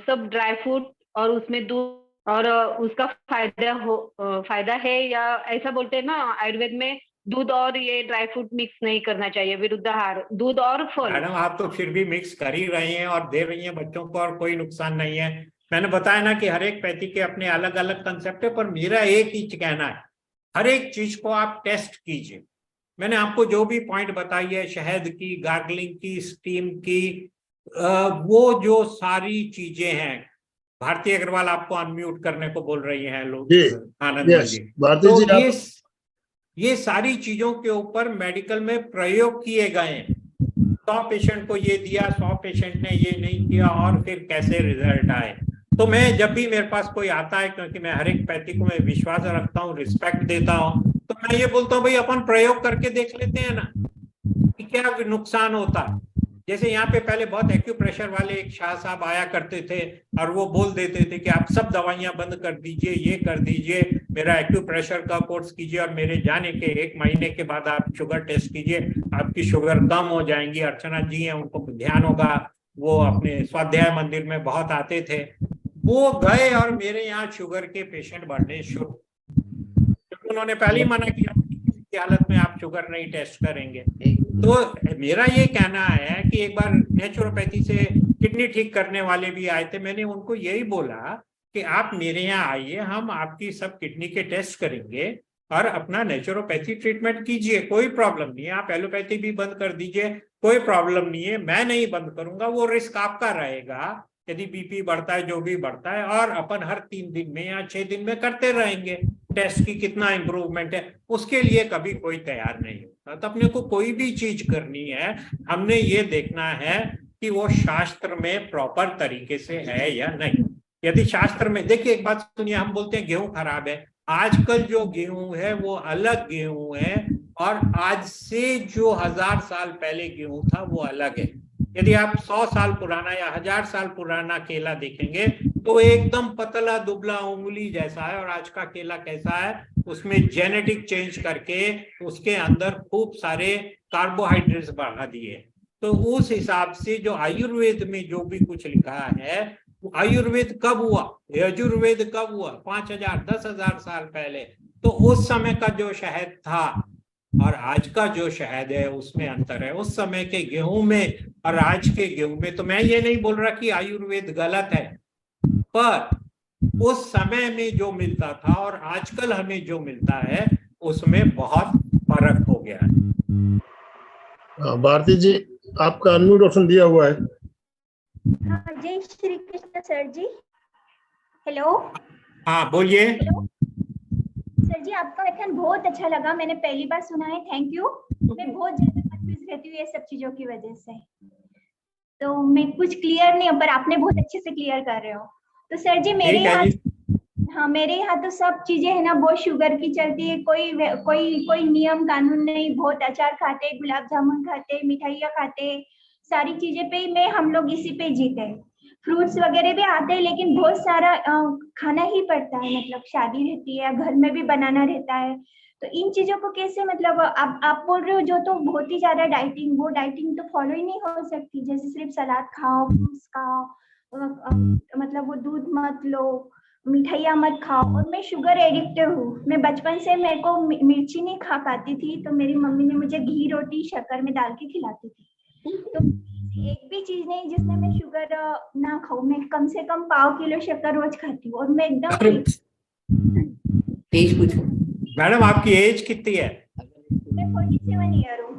सब ड्राई फ्रूट और उसमें दूध और उसका फायदा है, या ऐसा बोलते हैं ना आयुर्वेद में, दूध और ये ड्राई फ्रूट मिक्स नहीं करना चाहिए, विरुद्धाहार, दूध और फल। मैडम, आप तो फिर भी मिक्स कर ही रही हैं और दे रही हैं बच्चों को, और कोई नुकसान नहीं है। मैंने बताया ना कि हर एक पैथी के अपने अलग अलग कंसेप्ट है, पर मेरा एक ही कहना है, हर एक चीज को आप टेस्ट कीजिए। मैंने आपको जो भी पॉइंट बताई है, शहद की, गार्गलिंग की, स्टीम की, वो जो सारी चीजें हैं। भारती अग्रवाल आपको अनम्यूट करने को बोल रही हैं लोग, आनंद जी। भारती तो जी, ये सारी चीजों के ऊपर मेडिकल में प्रयोग किए गए हैं। 100 पेशेंट को ये दिया, 100 पेशेंट ने ये नहीं किया, और फिर कैसे रिजल्ट आए। तो मैं जब भी मेरे पास कोई आता है, क्योंकि मैं हर एक पैथी को मैं विश्वास रखता हूँ, रिस्पेक्ट देता हूँ, तो मैं ये बोलता हूँ भाई अपन प्रयोग करके देख लेते हैं ना कि क्या नुकसान होता है। जैसे यहाँ पे पहले बहुत एक्यूप्रेशर वाले एक शाह साहब आया करते थे, और वो बोल देते थे कि आप सब दवाइयां बंद कर दीजिए, ये कर दीजिए, मेरा एक्यूप्रेशर का कोर्स कीजिए, और मेरे जाने के 1 महीने के बाद आप शुगर टेस्ट कीजिए, आपकी शुगर कम हो जाएंगी। अर्चना जी हैं, उनको ध्यान होगा, वो अपने स्वाध्याय मंदिर में बहुत आते थे। वो गए और मेरे यहाँ शुगर के पेशेंट बढ़ने शुरू, क्योंकि उन्होंने पहले ही मना किया की हालत में आप शुगर नहीं टेस्ट करेंगे। तो मेरा ये कहना है कि एक बार नेचुरोपैथी से किडनी ठीक करने वाले भी आए थे, मैंने उनको यही बोला कि आप मेरे यहाँ आइए, हम आपकी सब किडनी के टेस्ट करेंगे और अपना नेचुरोपैथी ट्रीटमेंट कीजिए, कोई प्रॉब्लम नहीं है। आप एलोपैथी भी बंद कर दीजिए, कोई प्रॉब्लम नहीं है, मैं नहीं बंद करूंगा, वो रिस्क आपका रहेगा यदि बीपी बढ़ता है, जो भी बढ़ता है, और अपन हर 3 दिन में या 6 दिन में करते रहेंगे टेस्ट की कितना इंप्रूवमेंट है। उसके लिए कभी कोई तैयार नहीं होता। तो अपने को कोई भी चीज करनी है, हमने ये देखना है कि वो शास्त्र में प्रॉपर तरीके से है या नहीं। यदि शास्त्र में, देखिए एक बात सुनिए, हम बोलते हैं गेहूं खराब है, आजकल जो गेहूं है वो अलग गेहूं है, और आज से जो 1000 साल पहले गेहूं था वो अलग है। यदि आप 100 साल पुराना या 1000 साल पुराना केला देखेंगे तो एकदम पतला दुबला उंगली जैसा है, और आज का केला कैसा है, उसमें जेनेटिक चेंज करके उसके अंदर खूब सारे कार्बोहाइड्रेट्स बढ़ा दिए। तो उस हिसाब से जो आयुर्वेद में जो भी कुछ लिखा है, आयुर्वेद कब हुआ, यजुर्वेद कब हुआ, 5000 10,000 साल पहले। तो उस समय का जो शहद था और आज का जो शहद है उसमें अंतर है, उस समय के गेहूं में और आज के गेहूं में। तो मैं ये नहीं बोल रहा कि आयुर्वेद गलत है, पर उस समय में जो मिलता था और आजकल हमें जो मिलता है उसमें बहुत फर्क हो गया है। भारती जी, आपका अनम्यूट ऑप्शन दिया हुआ है। हाँ, जय श्री कृष्ण सर जी। हेलो। हाँ बोलिए। सर जी आपका व्याख्यान बहुत अच्छा लगा, मैंने पहली बार सुना है, थैंक यू। मैं बहुत ज्यादा कंफ्यूज रहती हूँ ये सब चीजों की वजह से, तो मैं कुछ क्लियर नहीं हूँ, पर आपने बहुत अच्छे से क्लियर कर रहे हो। तो सर जी मेरे ठीक है यहाँ, जी। हाँ मेरे यहाँ तो सब चीजें है ना बहुत शुगर की चलती है, कोई नियम कानून नहीं, बहुत अचार खाते, गुलाब जामुन खाते, मिठाइयाँ खाते, सारी चीजें पे मैं हम लोग इसी पे जीते हैं। फ्रूट्स वगैरह भी आते हैं लेकिन बहुत सारा खाना ही पड़ता है, मतलब शादी रहती है, घर में भी बनाना रहता है। तो इन चीजों को कैसे, मतलब आप बोल रहे हो जो तो बहुत ही ज्यादा डाइटिंग, वो डाइटिंग तो फॉलो ही नहीं हो सकती, जैसे सिर्फ सलाद खाओ, फ्रूट्स खाओ, मतलब वो दूध मत लो, मिठाइयाँ मत खाओ। और मैं शुगर एडिक्टेड हूँ, मैं बचपन से मेरे को मिर्ची नहीं खा पाती थी, तो मेरी मम्मी ने मुझे घी रोटी शक्कर में डाल के खिलाती थी। तो एक भी चीज नहीं जिसमें मैं शुगर ना खाऊं, मैं कम से कम 1/2 किलो शक्कर रोज खाती हूँ और मैं एकदम ठीक। एज पूछो। मैडम आपकी एज कितनी है? मैं 47 ईयर हूँ।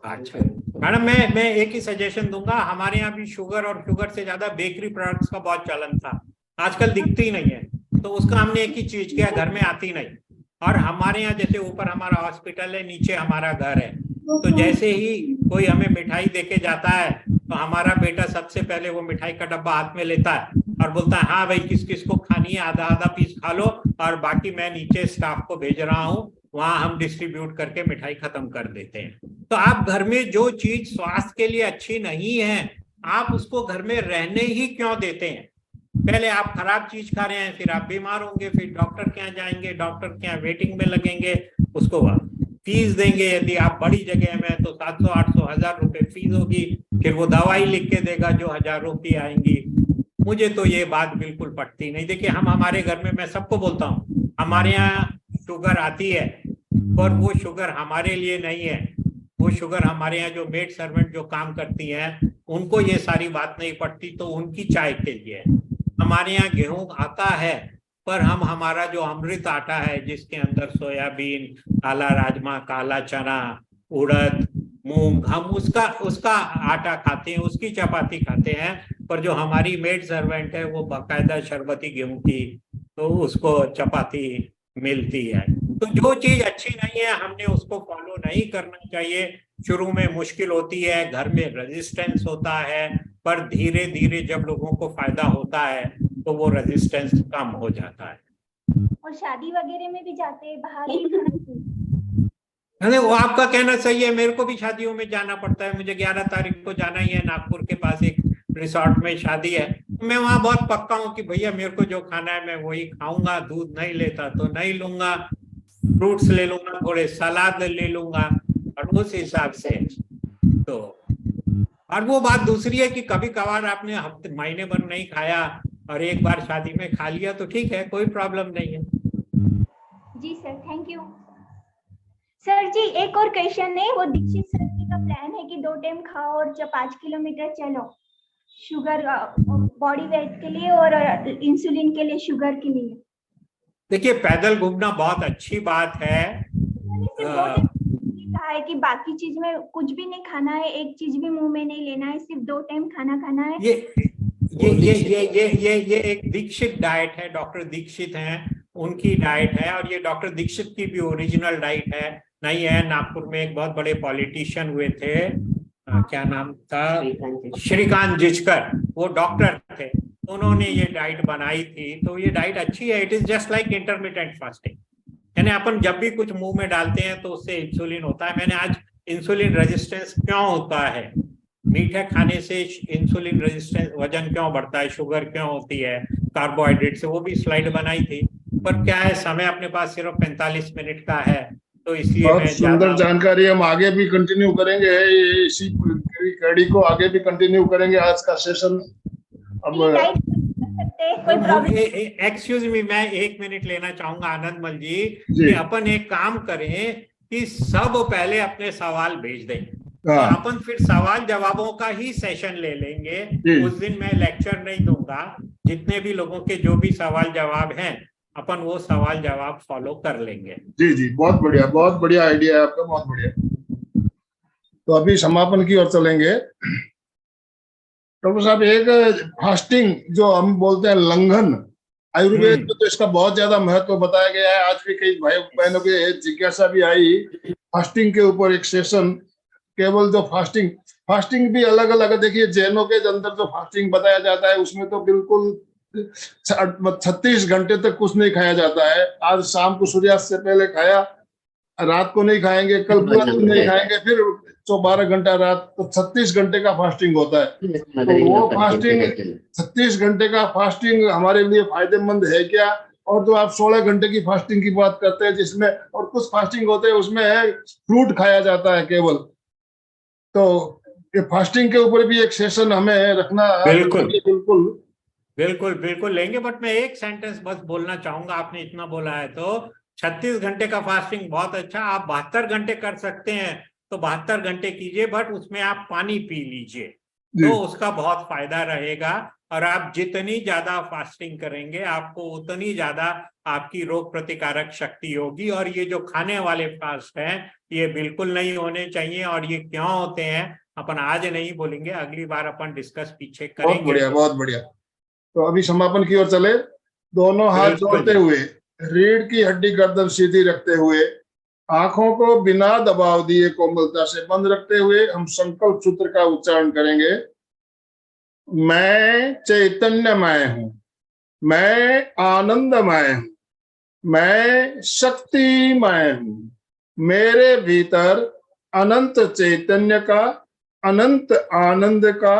अच्छा मैडम, मैं एक ही सजेशन दूंगा, हमारे यहाँ भी शुगर और शुगर से ज्यादा बेकरी प्रोडक्ट्स का बहुत चलन था, आजकल दिखती ही नहीं है। तो उसका हमने एक ही चीज किया, घर में आती नहीं। और हमारे यहाँ जैसे ऊपर हमारा हॉस्पिटल है, नीचे हमारा घर है, तो जैसे ही कोई हमें मिठाई देके जाता है तो हमारा बेटा सबसे पहले वो मिठाई का डब्बा हाथ में लेता है और बोलता है हाँ भाई किस किस को खानी है, आधा आधा पीस खा लो, और बाकी मैं नीचे स्टाफ को भेज रहा हूँ, वहां हम डिस्ट्रीब्यूट करके मिठाई खत्म कर देते हैं। तो आप घर में जो चीज स्वास्थ्य के लिए अच्छी नहीं है, आप उसको घर में रहने ही क्यों देते हैं? पहले आप खराब चीज खा रहे हैं, फिर आप बीमार होंगे, फिर डॉक्टर के यहाँ जाएंगे, डॉक्टर के यहाँ वेटिंग में लगेंगे, उसको फीस देंगे, यदि आप बड़ी जगह में तो 700 800 1000 रुपए फीस होगी, फिर वो दवाई लिख के देगा जो हजारों की आएंगी। मुझे तो ये बात बिल्कुल पटती नहीं। देखिए हम हमारे घर में, मैं सबको बोलता हूँ, हमारे यहाँ शुगर आती है, पर वो शुगर हमारे लिए नहीं है, वो शुगर हमारे यहाँ जो मेड सर्वेंट जो काम करती हैं उनको ये सारी बात नहीं पड़ती, तो उनकी चाय के लिए। हमारे यहाँ गेहूं आता है, पर हम हमारा जो अमृत आटा है जिसके अंदर सोयाबीन, काला राजमा, काला चना, उड़द, मूंग, हम उसका आटा खाते हैं, उसकी चपाती खाते हैं। पर जो हमारी मेड सर्वेंट है वो बाकायदा शरबती गेहूं की, तो उसको चपाती मिलती है। तो जो चीज अच्छी नहीं है हमने उसको फॉलो नहीं करना चाहिए। शुरू में मुश्किल होती है, घर में रेजिस्टेंस होता है, पर धीरे धीरे जब लोगों को फायदा होता है तो वो रेजिस्टेंस कम हो जाता है। और शादी वगैरह में भी जाते हैं, बाहर भी खाना अरे वो आपका कहना सही है, मेरे को भी शादियों में जाना पड़ता है। मुझे 11 तारीख को जाना ही है, नागपुर के पास एक रिसोर्ट में शादी है। मैं वहां बहुत पक्का हूँ कि भैया मेरे को जो खाना है मैं वही खाऊंगा, दूध नहीं लेता तो नहीं लूंगा, फ्रूट्स ले लूंगा, थोड़े सलाद ले लूंगा, और उस हिसाब से। तो और वो बात दूसरी है कि कभी कभार आपने हफ्ते महीने भर नहीं खाया और एक बार शादी में खा लिया तो ठीक है, कोई प्रॉब्लम नहीं है। जी सर, थैंक यू। सर जी एक और क्वेश्चन है, वो दीक्षित सर जी का प्लान है कि 2 टाइम खाओ और 5 किलोमीटर चलो, शुगर बॉडी वेट के लिए और इंसुलिन के लिए, शुगर के लिए। देखिए पैदल घूमना बहुत अच्छी बात है। कहा है कि बाकी चीज में कुछ भी नहीं खाना है, एक चीज भी मुंह में नहीं लेना है, सिर्फ 2 टाइम खाना खाना है। ये एक दीक्षित डाइट है, डॉक्टर दीक्षित हैं उनकी डाइट है, और ये डॉक्टर दीक्षित की भी ओरिजिनल डाइट है नहीं है। नागपुर में एक बहुत बड़े पॉलिटिशियन हुए थे, क्या नाम था, श्रीकांत जिचकर, वो डॉक्टर थे, उन्होंने ये डाइट बनाई थी। तो ये डाइट अच्छी है, it is just like intermittent fasting, यानी अपन जब भी कुछ मुंह में डालते हैं तो उससे इंसुलिन होता है। मैंने आज इंसुलिन रेजिस्टेंस क्यों होता है, मीठे खाने से इंसुलिन रेजिस्टेंस, वजन क्यों बढ़ता है, शुगर क्यों होती है, कार्बोहाइड्रेट से, वो भी स्लाइड बनाई थी। पर क्या है, समय अपने पास सिर्फ 45 मिनट का है, तो इसलिए बहुत मैं सुंदर जानकारी हम आगे भी कंटिन्यू करेंगे, इसी कड़ी को आगे भी कंटिन्यू करेंगे आज का सेशन। अब एक्सक्यूज मी, मैं 1 मिनट लेना चाहूंगा आनंदमल जी, कि अपन एक काम करें कि सब पहले अपने सवाल भेज दें, तो अपन फिर सवाल जवाबों का ही सेशन ले लेंगे। उस दिन मैं लेक्चर नहीं दूंगा, जितने भी लोगों के जो भी सवाल जवाब हैं अपन वो सवाल जवाब फॉलो कर लेंगे। जी जी, बहुत बढ़िया आइडिया है आपका, बहुत बढ़िया। तो अभी समापन की ओर चलेंगे। डॉक्टर साहब, एक फास्टिंग जो हम बोलते हैं लंघन, आयुर्वेद में तो इसका बहुत ज्यादा महत्व बताया गया है। आज भी कई भाई बहनों के जिज्ञासा भी आई फास्टिंग के ऊपर एक सेशन, केवल जो फास्टिंग भी अलग अलग है। देखिए जैनों के अंदर जो फास्टिंग बताया जाता है उसमें तो बिल्कुल 36 घंटे तक कुछ नहीं खाया जाता है। आज शाम को सूर्यास्त से पहले खाया, रात को नहीं खाएंगे, कल पूरा दिन नहीं खाएंगे, फिर 12 घंटा रात, तो 36 घंटे का फास्टिंग होता है। तो वो फास्टिंग 36 घंटे का फास्टिंग हमारे लिए फायदेमंद है क्या? और जो आप 16 घंटे की फास्टिंग की बात करते हैं जिसमें, और कुछ फास्टिंग होते हैं उसमें है फ्रूट खाया जाता है केवल। तो ये फास्टिंग के ऊपर भी एक सेशन हमें रखना बिल्कुल बिल्कुल बिल्कुल बिल्कुल लेंगे। बट मैं एक सेंटेंस बस बोलना चाहूंगा, आपने इतना बोला है तो 36 घंटे का फास्टिंग बहुत अच्छा। आप 72 घंटे कर सकते हैं तो 72 घंटे कीजिए, बट उसमें आप पानी पी लीजिए तो उसका बहुत फायदा रहेगा। और आप जितनी ज्यादा फास्टिंग करेंगे आपको उतनी ज्यादा आपकी रोग प्रतिकारक शक्ति होगी। और ये जो खाने वाले फास्ट हैं ये बिल्कुल नहीं होने चाहिए। और ये क्यों होते हैं अपन आज नहीं बोलेंगे, अगली बार अपन डिस्कस पीछे बहुत करेंगे। बढ़िया, बहुत बढ़िया। तो अभी समापन की ओर चले। दोनों हाथ जोड़ते हुए, रीढ़ की हड्डी गर्दन सीधी रखते हुए, आंखों को बिना दबाव दिए कोमलता से बंद रखते हुए हम संकल्प सूत्र का उच्चारण करेंगे। मैं चैतन्यमय हूं, मैं आनंदमय हूं, मैं शक्तिमय हूं, मेरे भीतर अनंत चैतन्य का, अनंत आनंद का,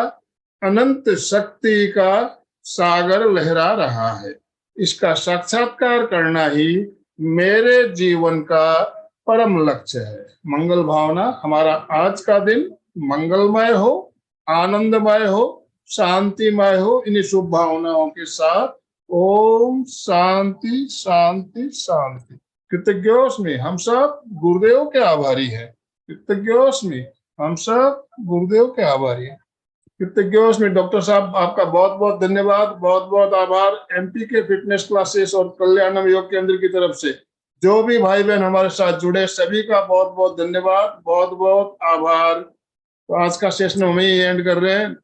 अनंत शक्ति का सागर लहरा रहा है। इसका साक्षात्कार करना ही मेरे जीवन का परम लक्ष्य है। मंगल भावना। हमारा आज का दिन मंगलमय हो, आनंदमय हो, शांतिमय हो। इन्हीं शुभ भावनाओं के साथ ओम शांति शांति शांति। कृतज्ञोस्मि, हम सब गुरुदेव के आभारी हैं। कृतज्ञोस्मि, हम सब गुरुदेव के आभारी हैं। कृतज्ञोस्मि। डॉक्टर साहब आपका बहुत बहुत धन्यवाद, बहुत बहुत आभार। एमपी के फिटनेस क्लासेस और कल्याणम योग केंद्र की तरफ से जो भी भाई बहन हमारे साथ जुड़े सभी का बहुत बहुत धन्यवाद, बहुत बहुत आभार। तो आज का सेशन हम ही एंड कर रहे हैं।